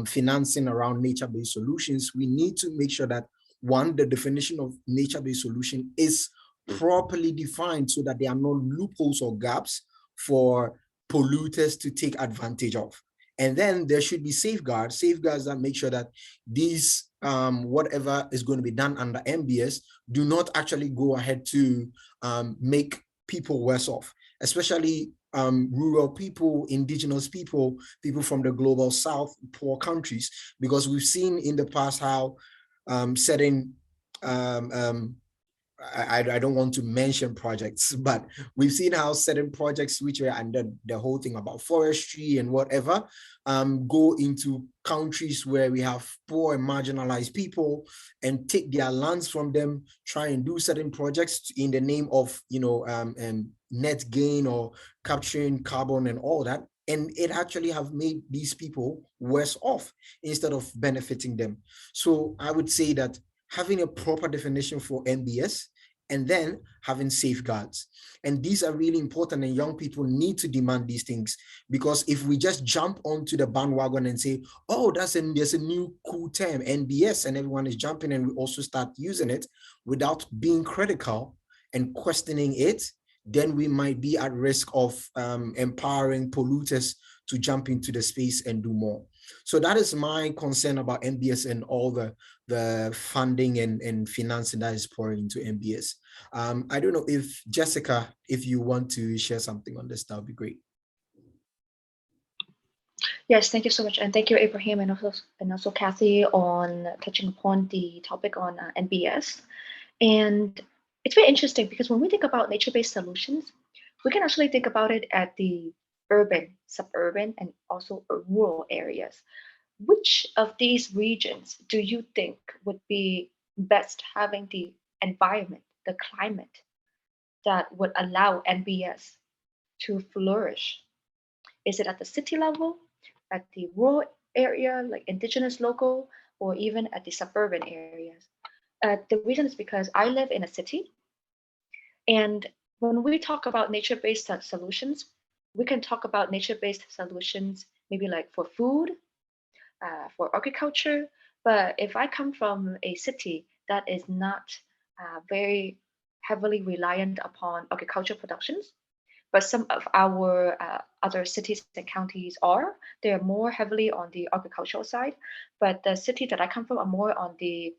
financing around nature-based solutions, we need to make sure that, one, the definition of nature-based solution is properly defined so that there are no loopholes or gaps for polluters to take advantage of. And then there should be safeguards that make sure that these, whatever is going to be done under MBS, do not actually go ahead to make people worse off, especially rural people, indigenous people, people from the global south, poor countries, because we've seen in the past how certain I don't want to mention projects, but we've seen how certain projects which were under the whole thing about forestry and whatever go into countries where we have poor and marginalized people and take their lands from them, try and do certain projects in the name of, net gain or capturing carbon and all that. And it actually have made these people worse off instead of benefiting them. So I would say that having a proper definition for NBS and then having safeguards. And these are really important, and young people need to demand these things, because if we just jump onto the bandwagon and say, oh, there's a new cool term, NBS, and everyone is jumping and we also start using it without being critical and questioning it, then we might be at risk of empowering polluters to jump into the space and do more. So that is my concern about NBS and all the funding and financing that is pouring into NBS. I don't know if Jessica, if you want to share something on this, that would be great. Yes, thank you so much. And thank you, Abraham, and also Cathy, on touching upon the topic on NBS. And it's very interesting because when we think about nature-based solutions, we can actually think about it at the urban, suburban, and also rural areas. Which of these regions do you think would be best having the environment, the climate that would allow NBS to flourish? Is it at the city level, at the rural area, like indigenous local, or even at the suburban areas? The reason is because I live in a city, and when we talk about nature-based solutions, we can talk about nature-based solutions maybe like for food, for agriculture. But if I come from a city that is not very heavily reliant upon agricultural productions, but some of our other cities and counties are, they're more heavily on the agricultural side. But the city that I come from are more on the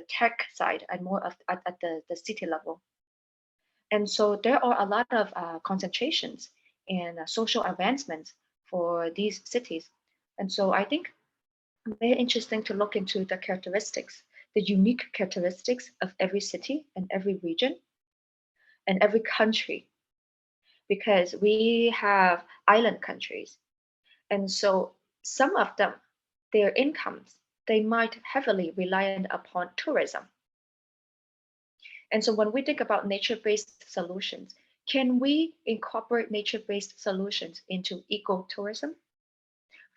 tech side and more of at the city level. And so there are a lot of concentrations and social advancements for these cities. And so I think very interesting to look into the characteristics, the unique characteristics of every city and every region and every country, because we have island countries. And so some of them, their incomes, they might heavily reliant upon tourism. And so when we think about nature-based solutions, can we incorporate nature-based solutions into ecotourism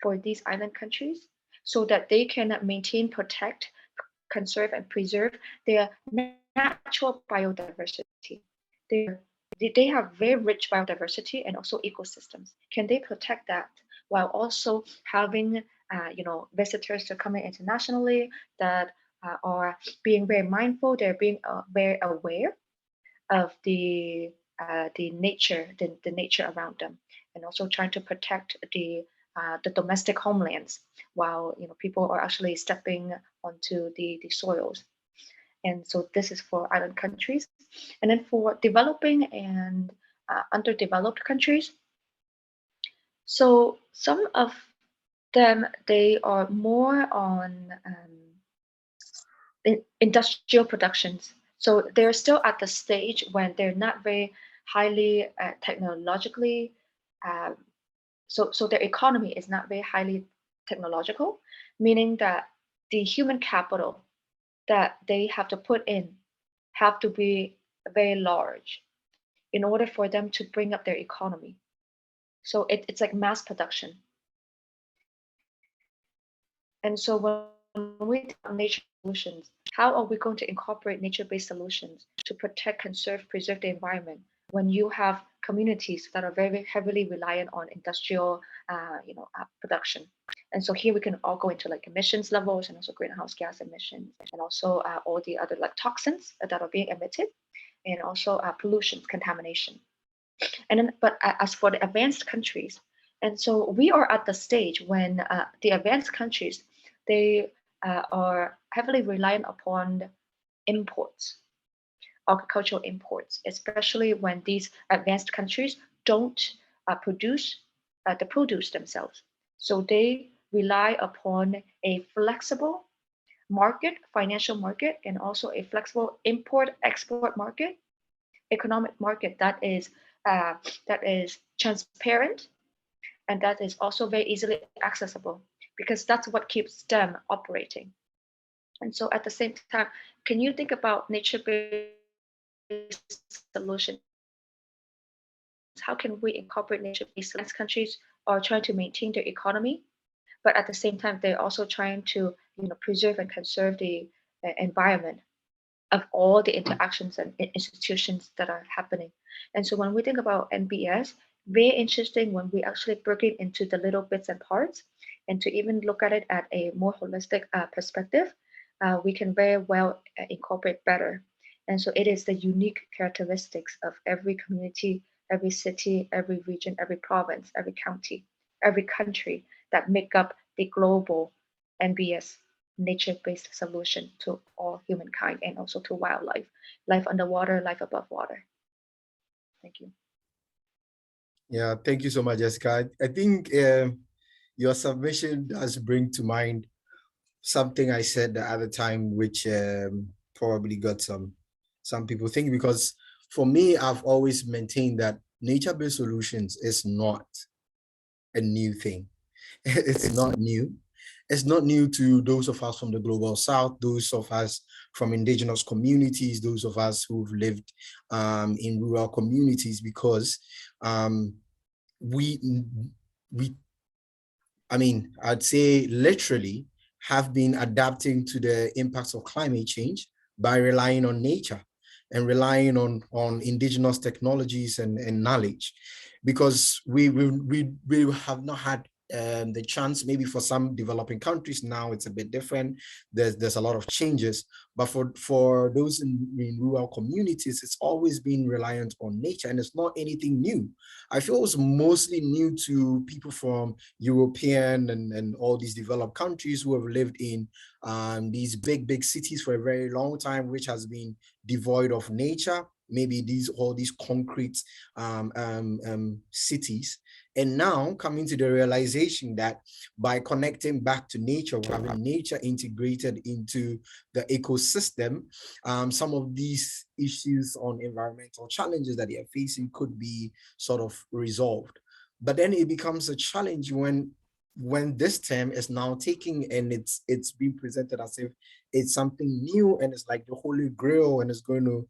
for these island countries so that they can maintain, protect, conserve, and preserve their natural biodiversity? They have very rich biodiversity and also ecosystems. Can they protect that while also having visitors to come in internationally that are being very mindful, they're being very aware of the nature, the nature around them, and also trying to protect the domestic homelands while people are actually stepping onto the soils. And so this is for island countries. And then for developing and underdeveloped countries, so some of them, they are more on industrial productions. So they're still at the stage when they're not very highly technologically, so their economy is not very highly technological, meaning that the human capital that they have to put in have to be very large in order for them to bring up their economy. So it's like mass production. And so when we talk about nature solutions, how are we going to incorporate nature-based solutions to protect, conserve, preserve the environment when you have communities that are very heavily reliant on industrial production? And so here we can all go into like emissions levels and also greenhouse gas emissions, and also all the other like toxins that are being emitted, and also pollution, contamination. And then, but as for the advanced countries, and so we are at the stage when the advanced countries, they are heavily reliant upon imports agricultural imports, especially when these advanced countries don't produce the produce themselves. So they rely upon a flexible market, financial market, and also a flexible import-export market, economic market that is transparent and that is also very easily accessible, because that's what keeps them operating. And so at the same time, can you think about nature-based solutions? How can we incorporate nature-based solutions? Countries are trying to maintain their economy, but at the same time, they're also trying to preserve and conserve the environment of all the interactions and institutions that are happening. And so when we think about NBS, very interesting when we actually break it into the little bits and parts, and to even look at it at a more holistic perspective, we can very well incorporate better. And so it is the unique characteristics of every community, every city, every region, every province, every county, every country that make up the global NBS, nature-based solution to all humankind and also to wildlife, life underwater, life above water. Thank you. Yeah, thank you so much, Jessica. I think your submission does bring to mind something I said the other time, which probably got some people thinking, because for me, I've always maintained that nature-based solutions is not a new thing. It's not new. It's not new to those of us from the global south, those of us from indigenous communities, those of us who've lived in rural communities, because I'd say literally have been adapting to the impacts of climate change by relying on nature and relying on indigenous technologies and knowledge, because we have not had the chance. Maybe for some developing countries now it's a bit different. There's a lot of changes, but for those in rural communities, it's always been reliant on nature, and it's not anything new. I feel it's mostly new to people from European and all these developed countries who have lived in these big cities for a very long time, which has been devoid of nature. Maybe all these concrete cities, and now coming to the realization that by connecting back to nature, having nature integrated into the ecosystem, some of these issues on environmental challenges that they are facing could be sort of resolved. But then it becomes a challenge when this term is now taking, and it's being presented as if it's something new and it's like the holy grail and it's going to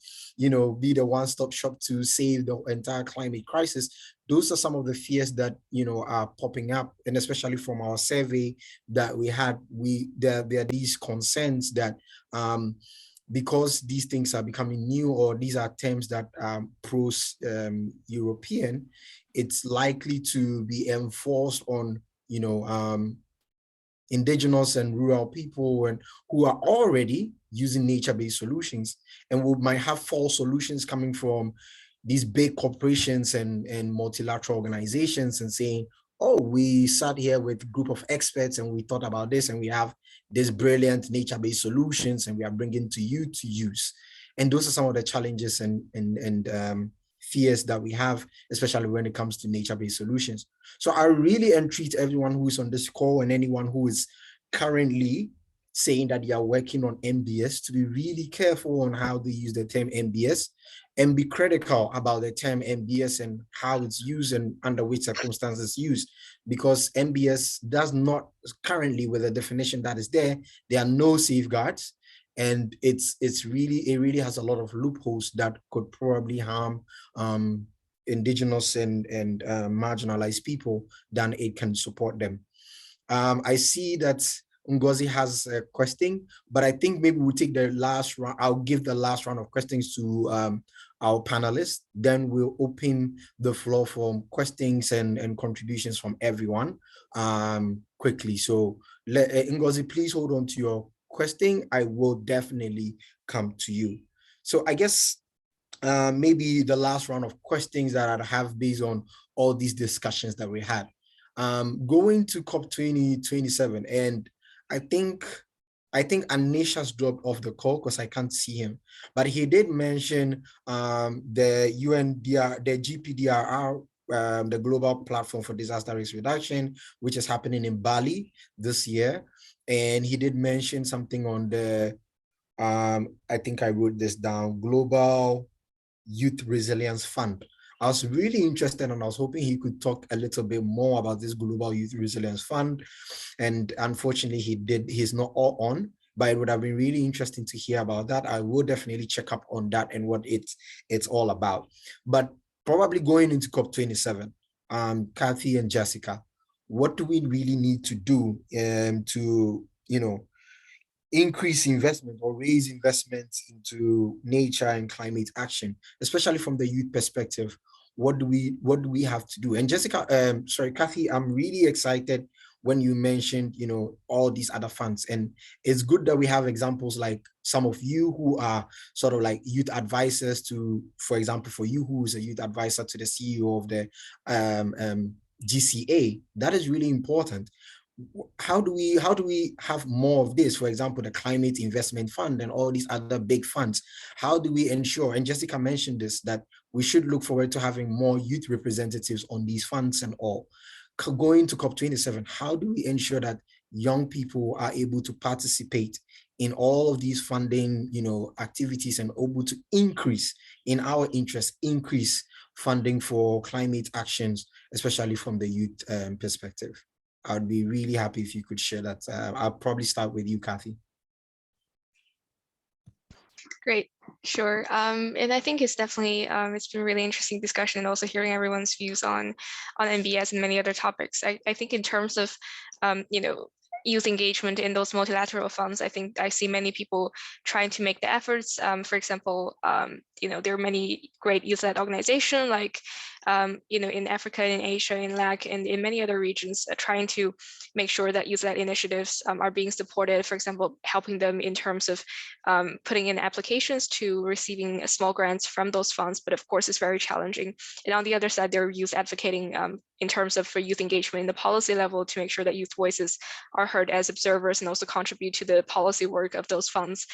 be the one-stop shop to save the entire climate crisis. Those are some of the fears that are popping up, and especially from our survey that we had, there are these concerns that because these things are becoming new, or these are terms that are pro-European, it's likely to be enforced on indigenous and rural people and who are already using nature-based solutions, and we might have false solutions coming from these big corporations and multilateral organizations and saying, oh, we sat here with a group of experts and we thought about this and we have this brilliant nature-based solutions and we are bringing to you to use. And those are some of the challenges and fears that we have, especially when it comes to nature-based solutions. So I really entreat everyone who is on this call and anyone who is currently saying that they are working on NBS to be really careful on how they use the term NBS, and be critical about the term NBS and how it's used and under which circumstances it's used, because NBS does not currently, with the definition that is there are no safeguards, and it really has a lot of loopholes that could probably harm indigenous and marginalized people than it can support them. I see that Ngozi has a question, but I think maybe we'll take the last round. I'll give the last round of questions to our panelists. Then we'll open the floor for questions and contributions from everyone quickly. So Ngozi, please hold on to your question. I will definitely come to you. So I guess maybe the last round of questions that I have based on all these discussions that we had. Going to COP 2027, and I think I think Anish has dropped off the call because I can't see him, but he did mention the the GPDRR, the Global Platform for Disaster Risk Reduction, which is happening in Bali this year. And he did mention something on the, I think I wrote this down, Global Youth Resilience Fund. I was really interested and I was hoping he could talk a little bit more about this Global Youth Resilience Fund. And unfortunately, he's not all on, but it would have been really interesting to hear about that. I will definitely check up on that and what it's all about. But probably going into COP27, Cathy and Jessica, what do we really need to do to, increase investment or raise investments into nature and climate action, especially from the youth perspective? What do we have to do? And Jessica, Cathy, I'm really excited when you mentioned, all these other funds. And it's good that we have examples like some of you who are sort of like youth advisors to, for example, for you who is a youth advisor to the CEO of the GCA. That is really important. How do we have more of this? For example, the Climate Investment Fund and all these other big funds. How do we ensure, and Jessica mentioned this, that we should look forward to having more youth representatives on these funds and all. Going to COP27, how do we ensure that young people are able to participate in all of these funding, activities and able to increase in our interest, increase funding for climate actions, especially from the youth perspective? I'd be really happy if you could share that. I'll probably start with you, Cathy. Great, sure. And I think it's definitely, it's been a really interesting discussion, and also hearing everyone's views on MBS and many other topics. I think in terms of, youth engagement in those multilateral funds, I think I see many people trying to make the efforts. For example, there are many great youth-led organizations like, in Africa, in Asia, in LAC, and in many other regions, trying to make sure that youth-led initiatives are being supported. For example, helping them in terms of putting in applications to receiving small grants from those funds. But of course, it's very challenging. And on the other side, there are youth advocating in terms of for youth engagement in the policy level to make sure that youth voices are heard as observers and also contribute to the policy work of those funds.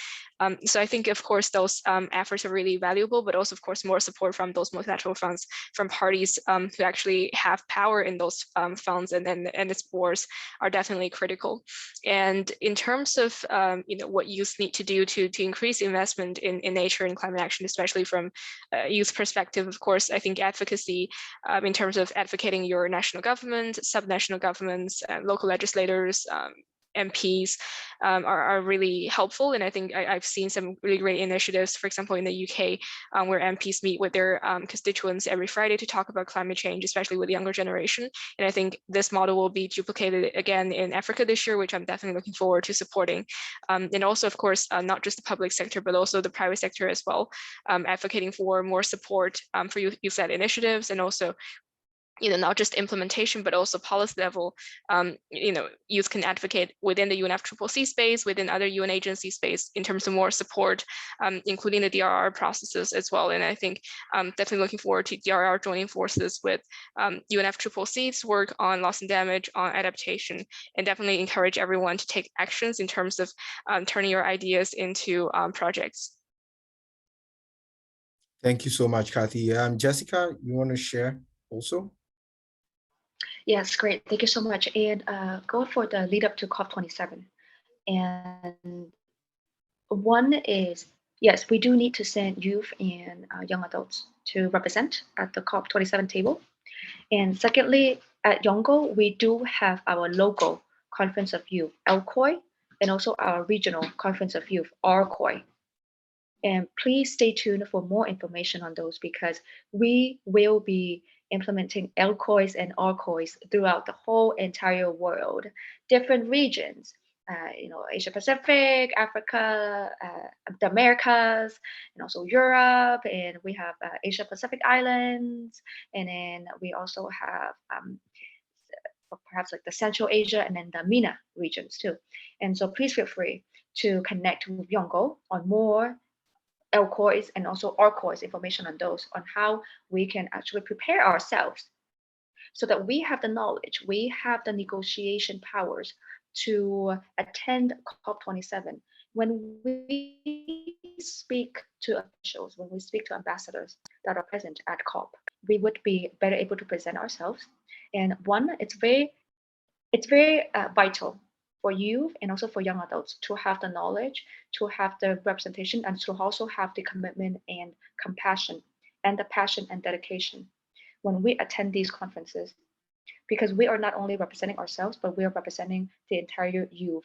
So I think, of course, those efforts are really valuable, but also, of course, more support from those multilateral funds, from parties who actually have power in those funds and its boards, are definitely critical. And in terms of what youth need to do to increase investment in nature and climate action, especially from a youth perspective, of course, I think advocacy in terms of advocating your national government, subnational governments, local legislators, MPs are really helpful. And I think I've seen some really great initiatives, for example, in the UK, where MPs meet with their constituents every Friday to talk about climate change, especially with the younger generation. And I think this model will be duplicated again in Africa this year, which I'm definitely looking forward to supporting. And also, of course, not just the public sector, but also the private sector as well, advocating for more support for youth-led initiatives, and also not just implementation, but also policy level. Youth can advocate within the UNFCCC space, within other UN agency space, in terms of more support, including the DRR processes as well. And I think definitely looking forward to DRR joining forces with UNFCCC's work on loss and damage, on adaptation, and definitely encourage everyone to take actions in terms of turning your ideas into projects. Thank you so much, Cathy. Jessica, you want to share also? Yes, great. Thank you so much. And go for the lead up to COP27. And one is, yes, we do need to send youth and young adults to represent at the COP27 table. And secondly, at Youngo, we do have our local Conference of Youth, LCOY, and also our regional Conference of Youth, RCOY. And please stay tuned for more information on those, because we will be implementing LCOYs and RCOYs throughout the whole entire world, different regions, Asia Pacific, Africa, the Americas, and also Europe, and we have Asia Pacific Islands, and then we also have perhaps like the Central Asia and then the MENA regions too. And so please feel free to connect with Youngo on more LCOYs and also RCOYs information on those, on how we can actually prepare ourselves so that we have the knowledge, we have the negotiation powers to attend COP27. When we speak to officials, when we speak to ambassadors that are present at COP, we would be better able to present ourselves. And one, it's very vital for youth and also for young adults to have the knowledge, to have the representation, and to also have the commitment and compassion and the passion and dedication when we attend these conferences, because we are not only representing ourselves, but we are representing the entire youth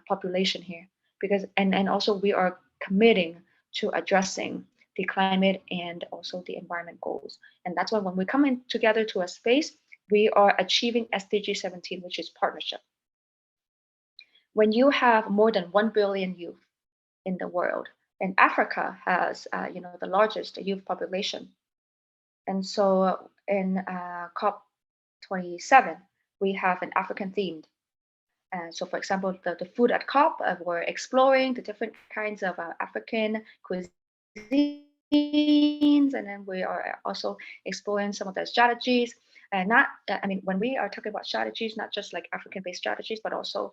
population here. Because and also we are committing to addressing the climate and also the environment goals. And that's why when we come in together to a space, we are achieving SDG 17, which is partnership. When you have more than 1 billion youth in the world, and Africa has the largest youth population. And so in COP27, we have an African themed. So for example, the food at COP, we're exploring the different kinds of African cuisines, and then we are also exploring some of the strategies. When we are talking about strategies, not just like African-based strategies, but also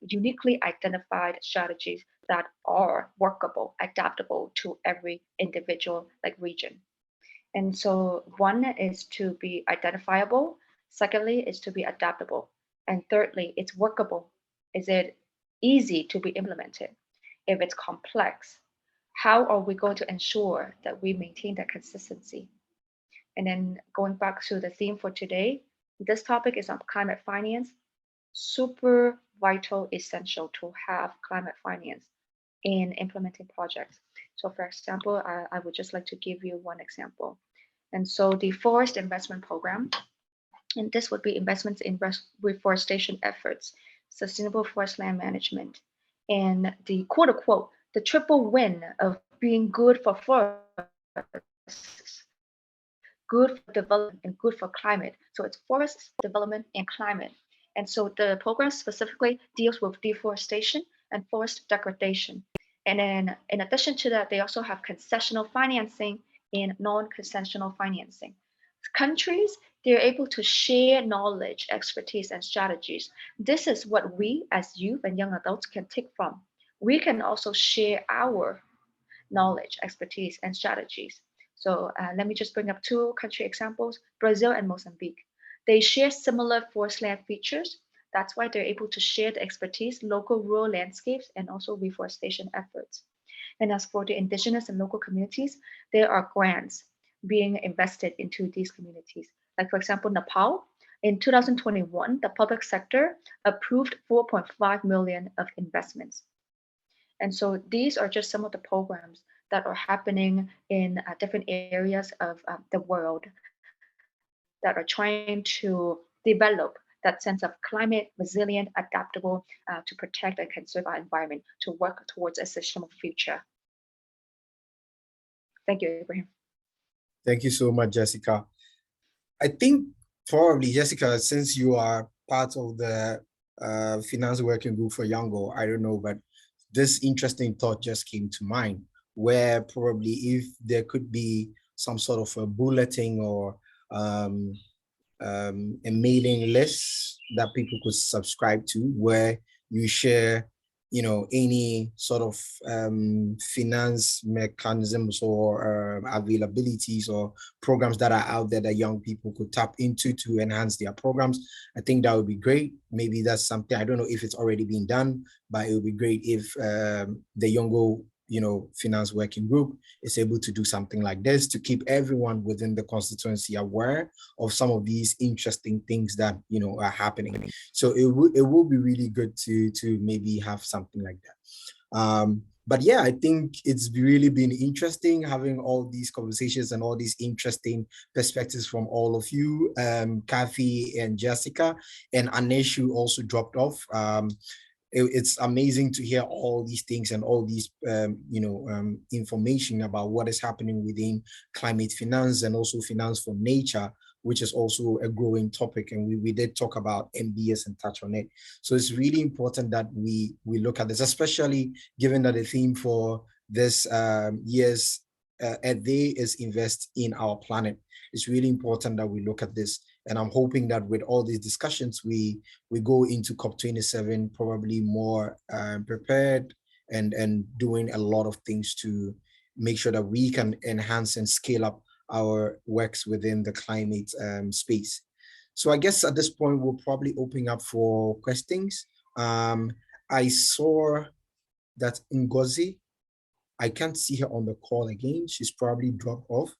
uniquely identified strategies that are workable, adaptable to every individual region. And so one is to be identifiable. Secondly, is to be adaptable. And thirdly, it's workable. Is it easy to be implemented? If it's complex, how are we going to ensure that we maintain that consistency? And then going back to the theme for today, this topic is on climate finance. Super vital, essential to have climate finance in implementing projects. So for example, I would just like to give you one example. And so the forest investment program, and this would be investments in reforestation efforts, sustainable forest land management, and the quote unquote, the triple win of being good for forests, good for development, and good for climate. So it's forests, development, and climate. And so the program specifically deals with deforestation and forest degradation. And then in addition to that, they also have concessional financing and non-concessional financing. Countries, they're able to share knowledge, expertise, and strategies. This is what we as youth and young adults can take from. We can also share our knowledge, expertise, and strategies. So let me just bring up two country examples, Brazil and Mozambique. They share similar forest land features. That's why they're able to share the expertise, local rural landscapes, and also reforestation efforts. And as for the indigenous and local communities, there are grants being invested into these communities. Like for example, Nepal, in 2021, the public sector approved 4.5 million of investments. And so these are just some of the programs that are happening in different areas of the world that are trying to develop that sense of climate resilient, adaptable, to protect and conserve our environment, to work towards a sustainable future. Thank you, Abraham. Thank you so much, Jessica. I think probably, Jessica, since you are part of the finance working group for Youngo, I don't know, but this interesting thought just came to mind, where probably if there could be some sort of a bulletin or a mailing list that people could subscribe to, where you share, any sort of finance mechanisms or availabilities or programs that are out there that young people could tap into to enhance their programs. I think that would be great. Maybe that's something, I don't know if it's already been done, but it would be great if the Youngo finance working group is able to do something like this to keep everyone within the constituency aware of some of these interesting things that are happening. So it will be really good to maybe have something like that. But yeah, I think it's really been interesting having all these conversations and all these interesting perspectives from all of you, Cathy and Jessica, and Anish, who also dropped off. It's amazing to hear all these things and all these information about what is happening within climate finance and also finance for nature, which is also a growing topic. And we did talk about MBS and touch on it. So it's really important that we look at this, especially given that the theme for this year's Earth Day is invest in our planet. It's really important that we look at this And I'm hoping that with all these discussions, we go into COP27 probably more prepared and doing a lot of things to make sure that we can enhance and scale up our works within the climate space. So I guess at this point, we'll probably open up for questions. I saw that Ngozi, I can't see her on the call again. She's probably dropped off.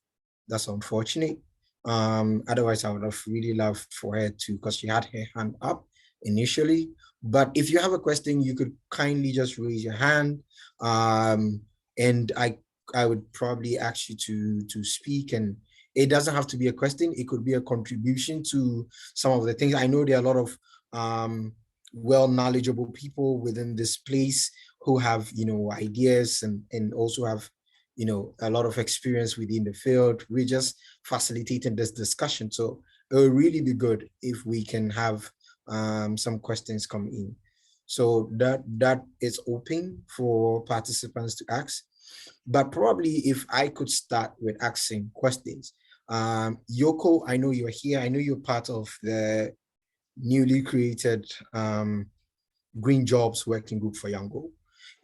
That's unfortunate. Otherwise, I would have really loved for her to, because she had her hand up initially. But if you have a question, you could kindly just raise your hand. And I would probably ask you to speak. And it doesn't have to be a question. It could be a contribution to some of the things. I know there are a lot of well knowledgeable people within this place who have, ideas and also have, a lot of experience within the field. We're just facilitating this discussion. So it will really be good if we can have some questions come in. So that is open for participants to ask. But probably if I could start with asking questions. Yoko, I know you're here. I know you're part of the newly created Green Jobs Working Group for Youngo.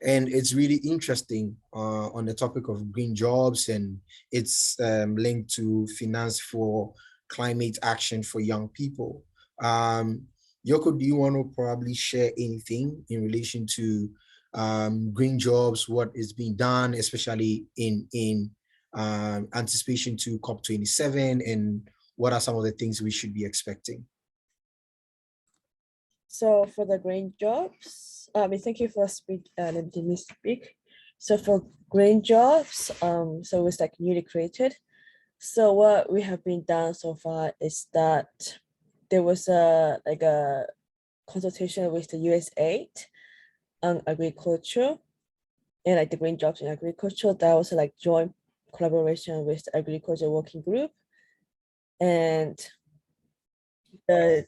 And it's really interesting on the topic of green jobs, and it's linked to finance for climate action for young people. Yoko, do you want to probably share anything in relation to green jobs, what is being done, especially in anticipation to COP27, and what are some of the things we should be expecting? So for the green jobs, thank you for letting me speak. So for green jobs, so it's like newly created. So what we have been done so far is that there was a consultation with the USAID on agriculture and like the green jobs in agriculture. That was like joint collaboration with the agriculture working group and the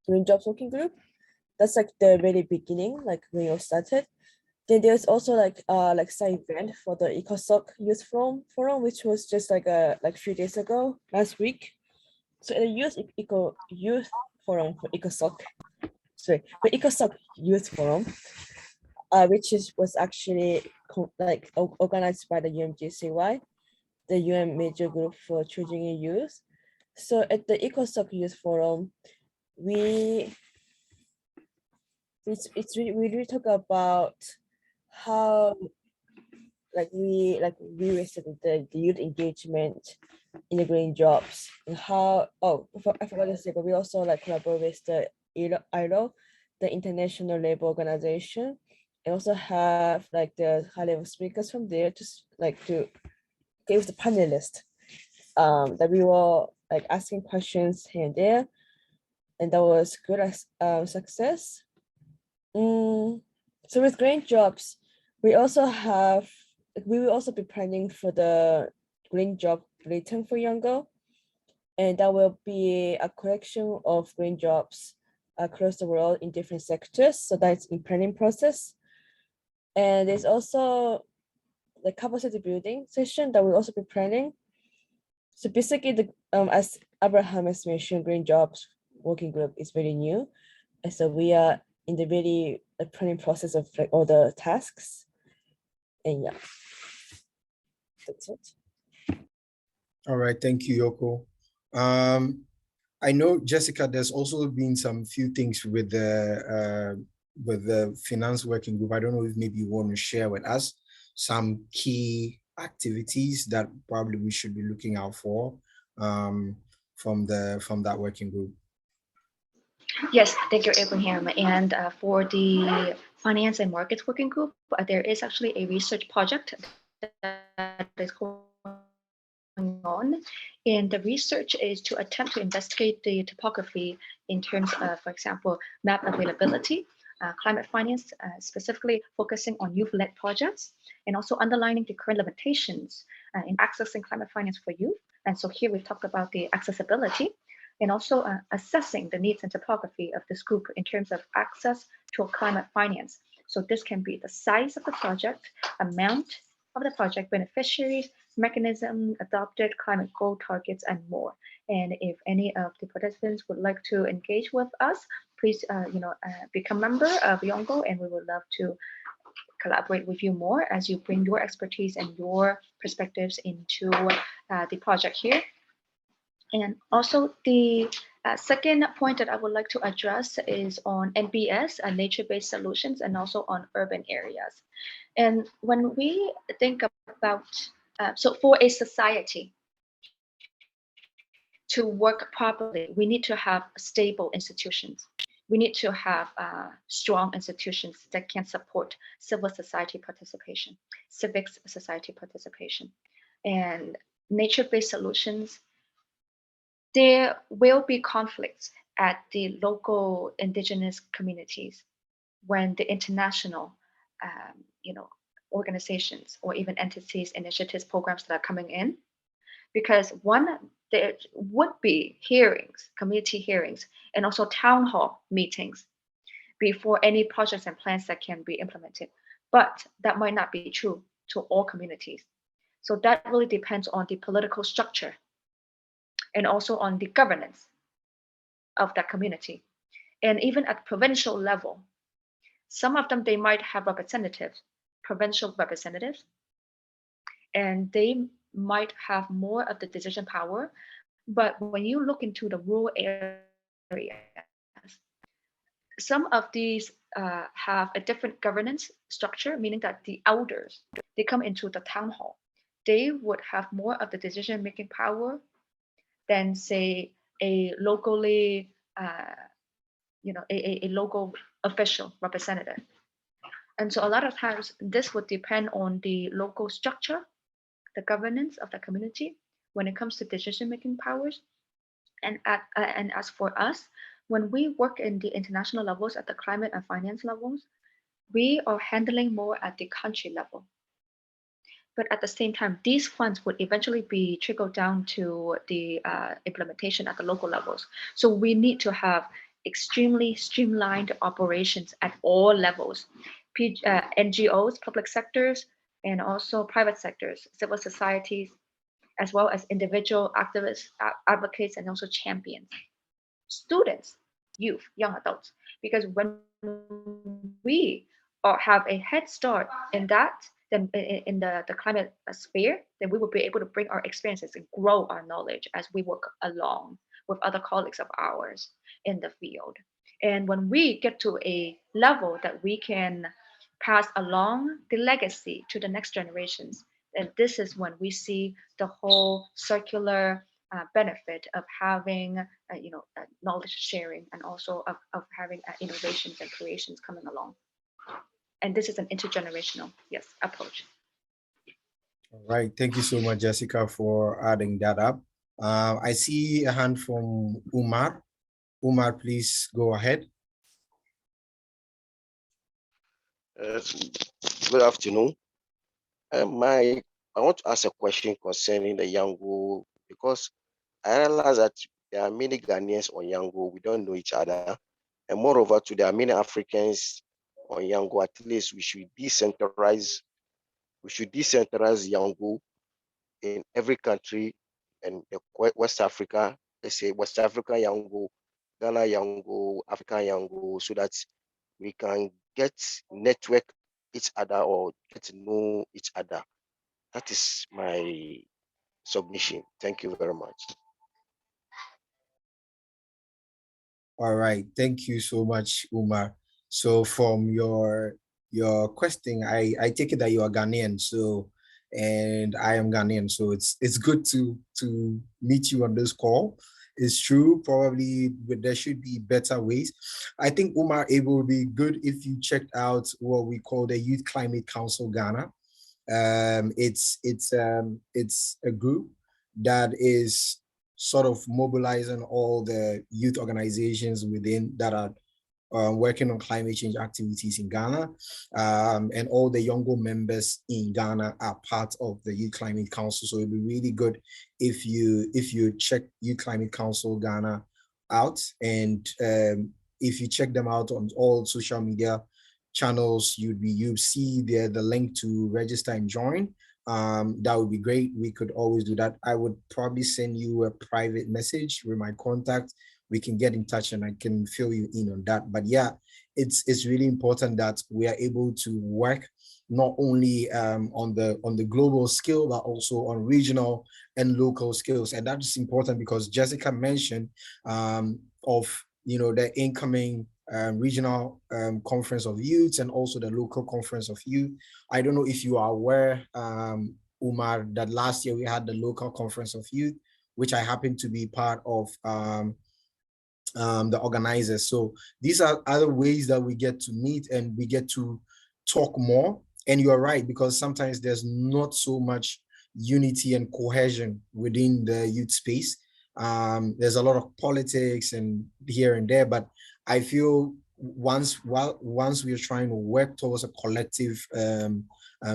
green jobs working group. That's like the very beginning, like when you started. Then there's also like side event for the ECOSOC Youth Forum, which was just like a few days ago, last week. So the Youth Forum for ECOSOC, for ECOSOC Youth Forum, which was actually organized by the UNMGCY, the UN Major Group for Children and Youth. So at the ECOSOC Youth Forum, we really talk about how we raised the youth engagement in the green jobs, and how I forgot to say, but we also collaborate with the ILO, the International Labour Organization, and also have the high level speakers from there to give the panelists that we were asking questions here and there, and that was good success. So with green jobs, we will also be planning for the green job bulletin for Youngo, and that will be a collection of green jobs across the world in different sectors. So that's in planning process. And there's also the capacity building session that we'll also be planning. So basically, as Abraham has mentioned, Green Jobs Working Group is very new, and so we are in the really planning process of all the tasks. And yeah, that's it. All right, thank you, Yoko. I know, Jessica, there's also been some few things with the finance working group. I don't know if maybe you want to share with us some key activities that probably we should be looking out for from that working group. Yes, thank you, Abraham. And for the Finance and Markets Working Group, there is actually a research project that is going on. And the research is to attempt to investigate the topography in terms of, for example, map availability, climate finance, specifically focusing on youth-led projects, and also underlining the current limitations in accessing climate finance for youth. And so here we've talked about the accessibility, and also assessing the needs and topography of this group in terms of access to climate finance. So this can be the size of the project, amount of the project, beneficiaries, mechanism adopted, climate goal targets, and more. And if any of the participants would like to engage with us, please, become member of Youngo, and we would love to collaborate with you more as you bring your expertise and your perspectives into the project here. And also the second point that I would like to address is on NBS, nature-based solutions, and also on urban areas. And when we think about, so for a society to work properly, we need to have stable institutions. We need to have strong institutions that can support civil society participation, civic society participation. And nature-based solutions, there will be conflicts at the local indigenous communities when the international organizations or even entities, initiatives, programs that are coming in. Because one, there would be hearings, community hearings, and also town hall meetings before any projects and plans that can be implemented. But that might not be true to all communities. So that really depends on the political structure and also on the governance of that community. And even at provincial level, some of them, they might have representatives, provincial representatives, and they might have more of the decision power. But when you look into the rural areas, some of these have a different governance structure, meaning that the elders, they come into the town hall. They would have more of the decision-making power than, say, a locally, a local official representative. And so a lot of times this would depend on the local structure, the governance of the community when it comes to decision-making powers. And as for us, when we work in the international levels, at the climate and finance levels, we are handling more at the country level. But at the same time, these funds would eventually be trickled down to the implementation at the local levels. So we need to have extremely streamlined operations at all levels, NGOs, public sectors, and also private sectors, civil societies, as well as individual activists, advocates, and also champions, students, youth, young adults. Because when we have a head start in that, then in the climate sphere, then we will be able to bring our experiences and grow our knowledge as we work along with other colleagues of ours in the field. And when we get to a level that we can pass along the legacy to the next generations, and this is when we see the whole circular benefit of having knowledge sharing, and also of having innovations and creations coming along. And this is an intergenerational, yes, approach. All right, thank you so much, Jessica, for adding that up. I see a hand from Umar. Umar, please go ahead. Good afternoon. I want to ask a question concerning the Youngo, because I realize that there are many Ghanaians on Youngo. We don't know each other. And moreover, there are many Africans on Youngo. At least we should decentralize Youngo in every country, and West Africa, let's say West Africa Youngo, Ghana Youngo, Africa Youngo, so that we can network each other or get to know each other. That is my submission. Thank you very much. All right, thank you so much, Umar. So from your question, I take it that you are Ghanaian, so, and I am Ghanaian, so it's good to meet you on this call. It's true, probably, but there should be better ways. I think, Umar, it will be good if you checked out what we call the Youth Climate Council Ghana. It's a group that is sort of mobilizing all the youth organizations within that are working on climate change activities in Ghana, and all the Youngo members in Ghana are part of the Youth Climate Council. So it'd be really good if you check Youth Climate Council Ghana out, and if you check them out on all social media channels, you'd see there the link to register and join. that would be great. We could always do that. I would probably send you a private message with my contact. We can get in touch and I can fill you in on that. But yeah, it's really important that we are able to work not only on the global scale, but also on regional and local skills. And that is important because Jessica mentioned of the incoming regional conference of youth and also the local conference of youth. I don't know if you are aware, Umar, that last year we had the local conference of youth, which I happen to be part of the organizers. So these are other ways that we get to meet and we get to talk more. And you're right, because sometimes there's not so much unity and cohesion within the youth space. There's a lot of politics and here and there, but I feel once we are trying to work towards a collective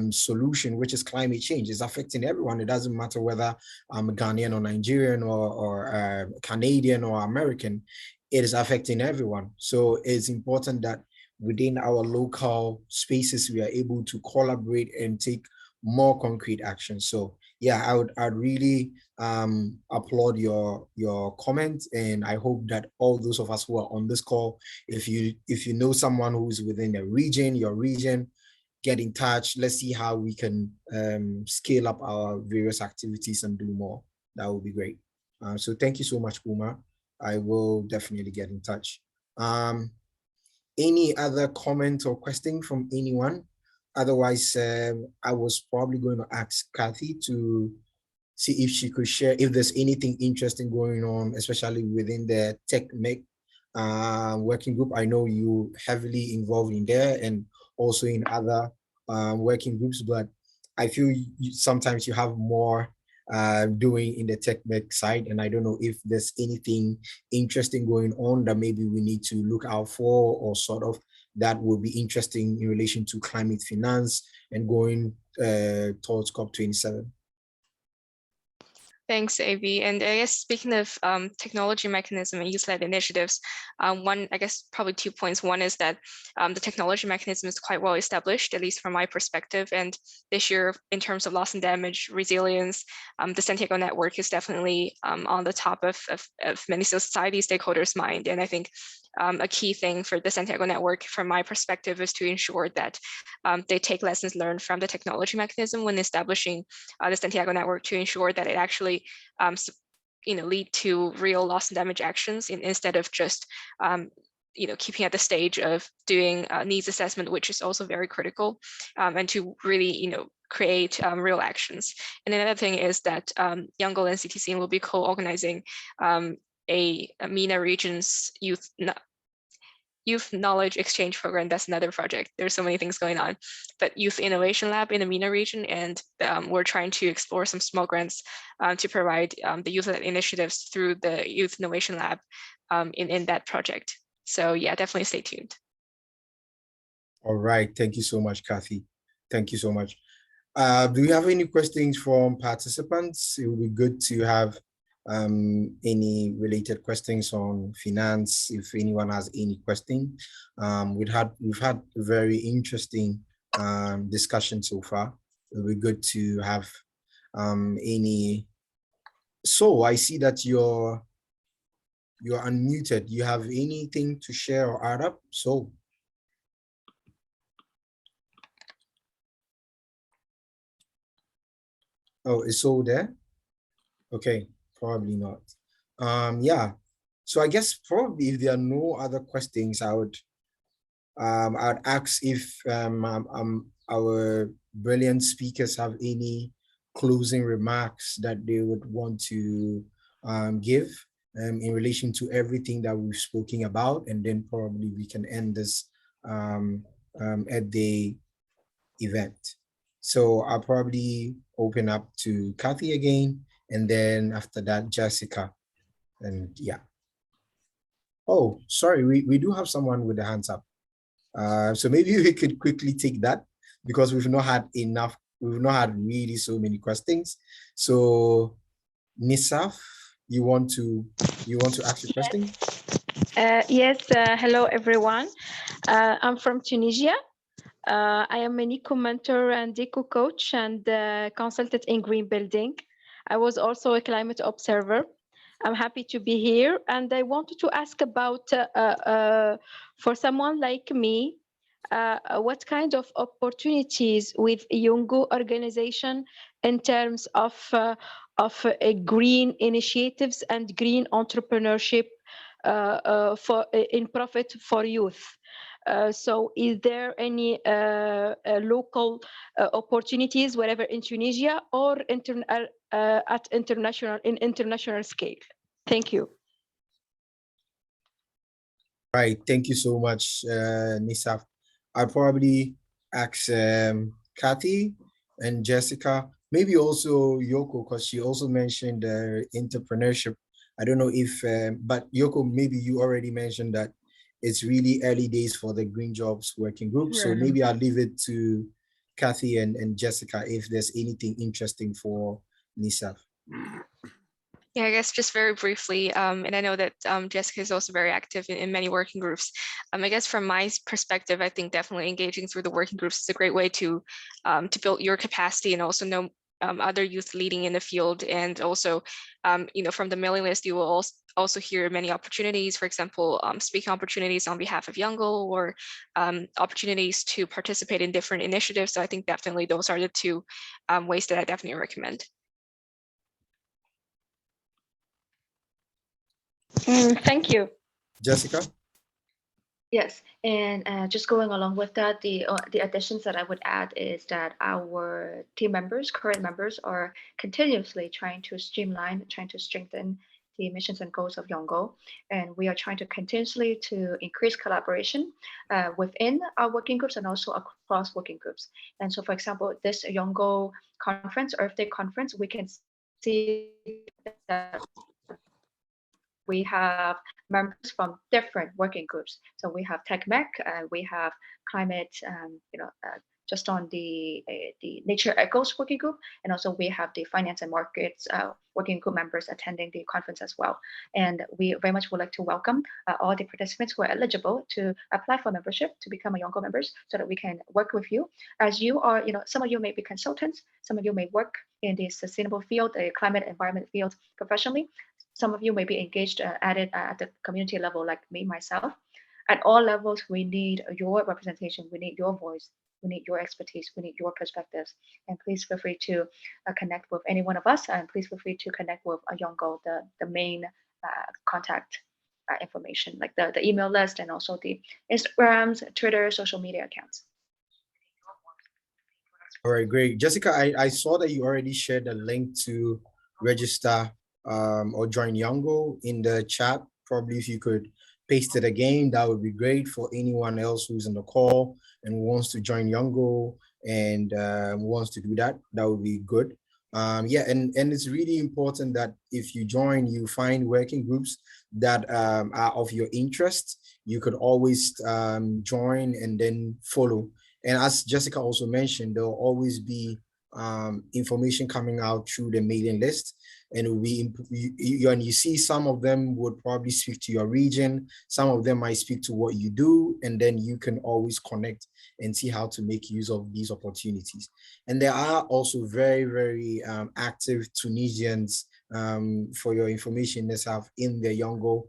solution, which is climate change, is affecting everyone. It doesn't matter whether I'm a Ghanaian or Nigerian or Canadian or American, it is affecting everyone. So it's important that within our local spaces, we are able to collaborate and take more concrete action. So yeah, I'd really applaud your comment, and I hope that all those of us who are on this call, if you know someone who's within your region, get in touch. Let's see how we can scale up our various activities and do more. That would be great. So thank you so much, Uma. I will definitely get in touch. Any other comment or question from anyone? Otherwise, I was probably going to ask Cathy to see if she could share if there's anything interesting going on, especially within the TechMec working group. I know you heavily involved in there and also in other working groups, but I feel sometimes you have more doing in the TechMec side, and I don't know if there's anything interesting going on that maybe we need to look out for, or sort of that will be interesting in relation to climate finance and going towards COP27. Thanks, AB. And I guess speaking of technology mechanism and youth-led initiatives, one, I guess probably 2 points. One is that the technology mechanism is quite well established, at least from my perspective. And this year, in terms of loss and damage, resilience, the Santiago Network is definitely on the top of many society stakeholders' mind. And I think a key thing for the Santiago Network, from my perspective, is to ensure that they take lessons learned from the technology mechanism when establishing the Santiago Network, to ensure that it actually lead to real loss and damage actions instead of just keeping at the stage of doing needs assessment, which is also very critical, and to really create real actions. And another thing is that Youngo and CTC will be co-organizing a MENA region's youth knowledge exchange program. That's another project. There's so many things going on, but Youth Innovation Lab in the MENA region, and we're trying to explore some small grants to provide the youth-led initiatives through the Youth Innovation Lab in that project. So yeah, definitely stay tuned. All right, thank you so much, Cathy. Thank you so much. Do you have any questions from participants? It would be good to have any related questions on finance. If anyone has any question, we've had a very interesting discussion so far. It would be good to have any. So I see that you're unmuted. You have anything to share or add up? So. Oh, is So there? Okay. Probably not. Yeah. So I guess probably if there are no other questions, I would ask if our brilliant speakers have any closing remarks that they would want to give in relation to everything that we've spoken about, and then probably we can end this at the event. So I'll probably open up to Cathy again, and then after that, Jessica, and yeah. Oh, sorry, we do have someone with the hands up. So maybe we could quickly take that, because we've not had really so many questions. So Nisaf, you want to ask your question? Yes, hello everyone. I'm from Tunisia. I am an eco-mentor and eco-coach and consultant in green building. I was also a climate observer. I'm happy to be here, and I wanted to ask about, for someone like me, what kind of opportunities with Youngo organization in terms of green initiatives and green entrepreneurship in profit for youth. So is there any local opportunities wherever in Tunisia or at international scale? Thank you. Right, thank you so much, Nisaf. I'll probably ask Cathy and Jessica, maybe also Yoko, because she also mentioned entrepreneurship. I don't know if, but Yoko, maybe you already mentioned that it's really early days for the Green Jobs Working Group. So maybe I'll leave it to Cathy and Jessica if there's anything interesting for Nisaf. Yeah, I guess just very briefly, and I know that Jessica is also very active in many working groups. I guess from my perspective, I think definitely engaging through the working groups is a great way to build your capacity and also know other youth leading in the field. And also, from the mailing list, you will also hear many opportunities, for example, speaking opportunities on behalf of Youngo, or opportunities to participate in different initiatives. So I think definitely those are the two ways that I definitely recommend. Thank you. Jessica? Yes, and just going along with that, the additions that I would add is that our team members, current members, are continuously trying to streamline, trying to strengthen the missions and goals of Youngo, and we are trying to continuously to increase collaboration within our working groups and also across working groups. And so, for example, this Youngo conference, Earth Day conference, we can see that we have members from different working groups. So we have TechMech, we have climate, just on the Nature Echoes working group, and also we have the finance and markets working group members attending the conference as well. And we very much would like to welcome all the participants who are eligible to apply for membership to become a Youngo members, so that we can work with you. As you are, some of you may be consultants, some of you may work in the sustainable field, the climate environment field professionally. Some of you may be engaged at the community level, like me, myself. At all levels, we need your representation. We need your voice. We need your expertise. We need your perspectives. And please feel free to connect with any one of us. And please feel free to connect with Youngo, the main contact information, like the email list and also the Instagrams, Twitter, social media accounts. All right, great. Jessica, I saw that you already shared a link to register or join Youngo in the chat. Probably if you could paste it again, that would be great for anyone else who's in the call and wants to join Youngo and wants to do that. That would be good. Yeah, and it's really important that if you join, you find working groups that are of your interest. You could always join and then follow. And as Jessica also mentioned, there will always be information coming out through the mailing list, and it will be and you see some of them would probably speak to your region, some of them might speak to what you do, and then you can always connect and see how to make use of these opportunities. And there are also very, very active Tunisians, for your information, that have in the Youngo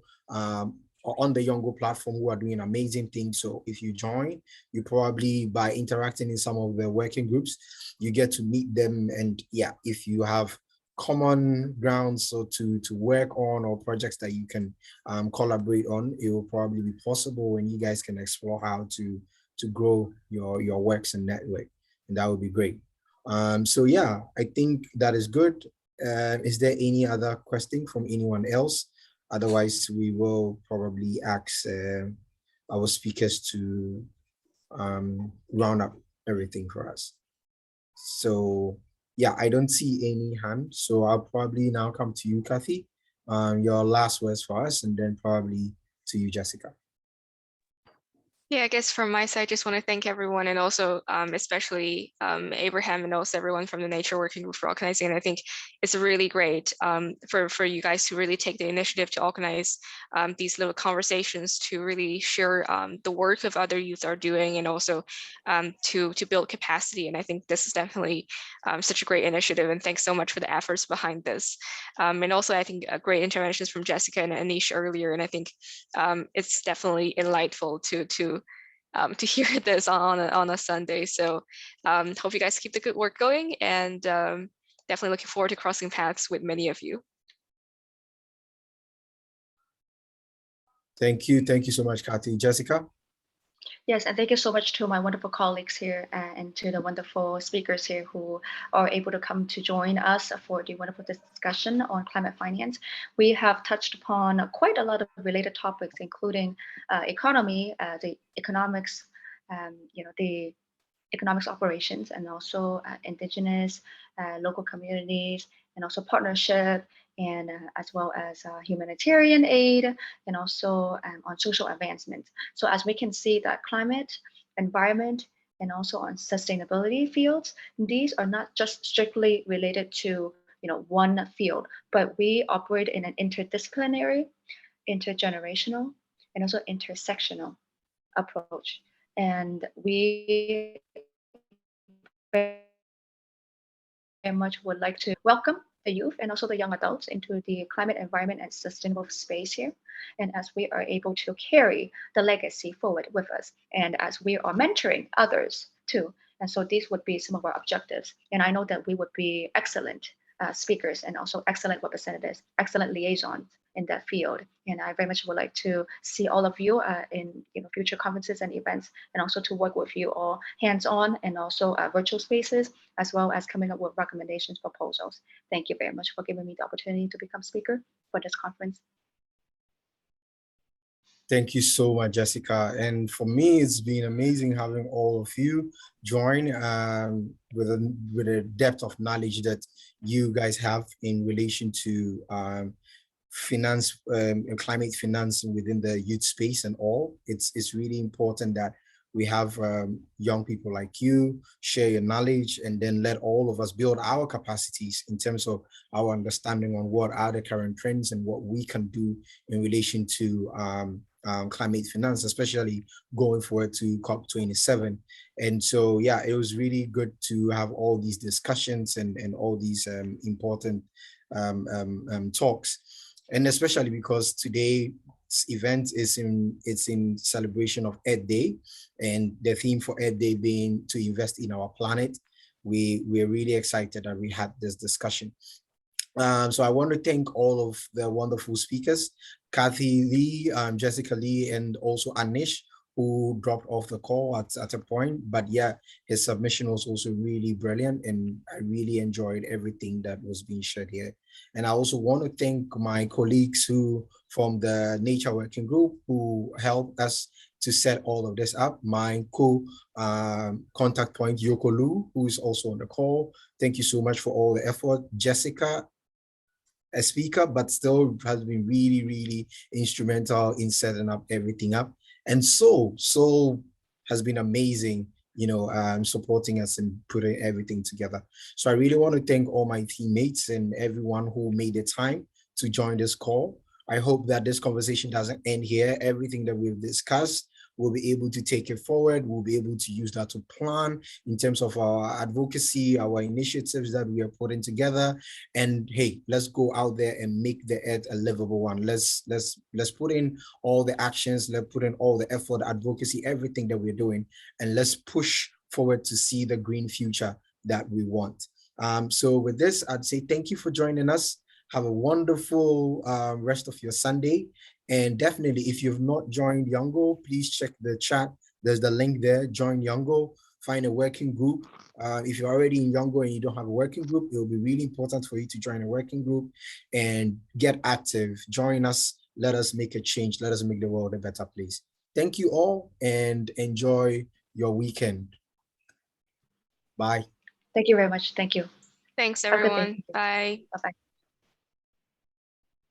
on the Youngo platform, who are doing amazing things. So if you join, you probably, by interacting in some of the working groups, you get to meet them. And yeah, if you have common grounds so to work on, or projects that you can collaborate on, it will probably be possible, and you guys can explore how to grow your works and network, and that would be great. So yeah, I think that is good. Is there any other question from anyone else? Otherwise, we will probably ask our speakers to round up everything for us. So yeah, I don't see any hands. So I'll probably now come to you, Cathy. Your last words for us, and then probably to you, Jessica. Yeah, I guess from my side, just want to thank everyone, and also especially Abraham, and also everyone from the Nature Working Group for organizing. And I think it's really great for you guys to really take the initiative to organize these little conversations, to really share the work of other youth are doing, and also to build capacity. And I think this is definitely such a great initiative. And thanks so much for the efforts behind this. And also, I think great interventions from Jessica and Anish earlier. And I think it's definitely enlightful to hear this on a Sunday. So hope you guys keep the good work going, and definitely looking forward to crossing paths with many of you. Thank you. Thank you so much, Cathy. Jessica? Yes, and thank you so much to my wonderful colleagues here and to the wonderful speakers here who are able to come to join us for the wonderful discussion on climate finance. We have touched upon quite a lot of related topics, including economy, the economics, the economics operations, and also indigenous, local communities, and also partnership, and as well as humanitarian aid, and also on social advancement. So as we can see that climate, environment, and also on sustainability fields, these are not just strictly related to one field, but we operate in an interdisciplinary, intergenerational, and also intersectional approach. And we very much would like to welcome the youth and also the young adults into the climate, environment, and sustainable space here. And as we are able to carry the legacy forward with us, and as we are mentoring others too. And so these would be some of our objectives. And I know that we would be excellent speakers and also excellent representatives, excellent liaisons in that field. And I very much would like to see all of you in future conferences and events, and also to work with you all hands-on and also virtual spaces, as well as coming up with recommendations, proposals. Thank you very much for giving me the opportunity to become speaker for this conference. Thank you so much, Jessica. And for me, it's been amazing having all of you join with a depth of knowledge that you guys have in relation to finance, climate finance within the youth space and all. It's really important that we have young people like you share your knowledge, and then let all of us build our capacities in terms of our understanding on what are the current trends and what we can do in relation to climate finance, especially going forward to COP27. And so, yeah, it was really good to have all these discussions and all these important talks. And especially because today's event is in celebration of Earth Day, and the theme for Earth Day being to invest in our planet. We're really excited that we had this discussion. So I want to thank all of the wonderful speakers, Cathy Lee, Jessica Lee, and also Anish, who dropped off the call at a point. But yeah, his submission was also really brilliant, and I really enjoyed everything that was being shared here. And I also want to thank my colleagues who from the Nature Working Group who helped us to set all of this up. My contact point, Yoko, who is also on the call. Thank you so much for all the effort. Jessica, a speaker, but still has been really, really instrumental in setting up everything up. And so has been amazing, supporting us and putting everything together. So I really want to thank all my teammates and everyone who made the time to join this call. I hope that this conversation doesn't end here. Everything that we've discussed, we'll be able to take it forward. We'll be able to use that to plan in terms of our advocacy, our initiatives that we are putting together. And hey, let's go out there and make the earth a livable one. Let's put in all the actions, let's put in all the effort, advocacy, everything that we're doing, and let's push forward to see the green future that we want. So with this, I'd say thank you for joining us. Have a wonderful rest of your Sunday. And definitely, if you've not joined Youngo, please check the chat. There's the link there. Join Youngo. Find a working group. If you're already in Youngo and you don't have a working group, it will be really important for you to join a working group and get active. Join us. Let us make a change. Let us make the world a better place. Thank you all, and enjoy your weekend. Bye. Thank you very much. Thank you. Thanks, everyone. Bye. Bye-bye.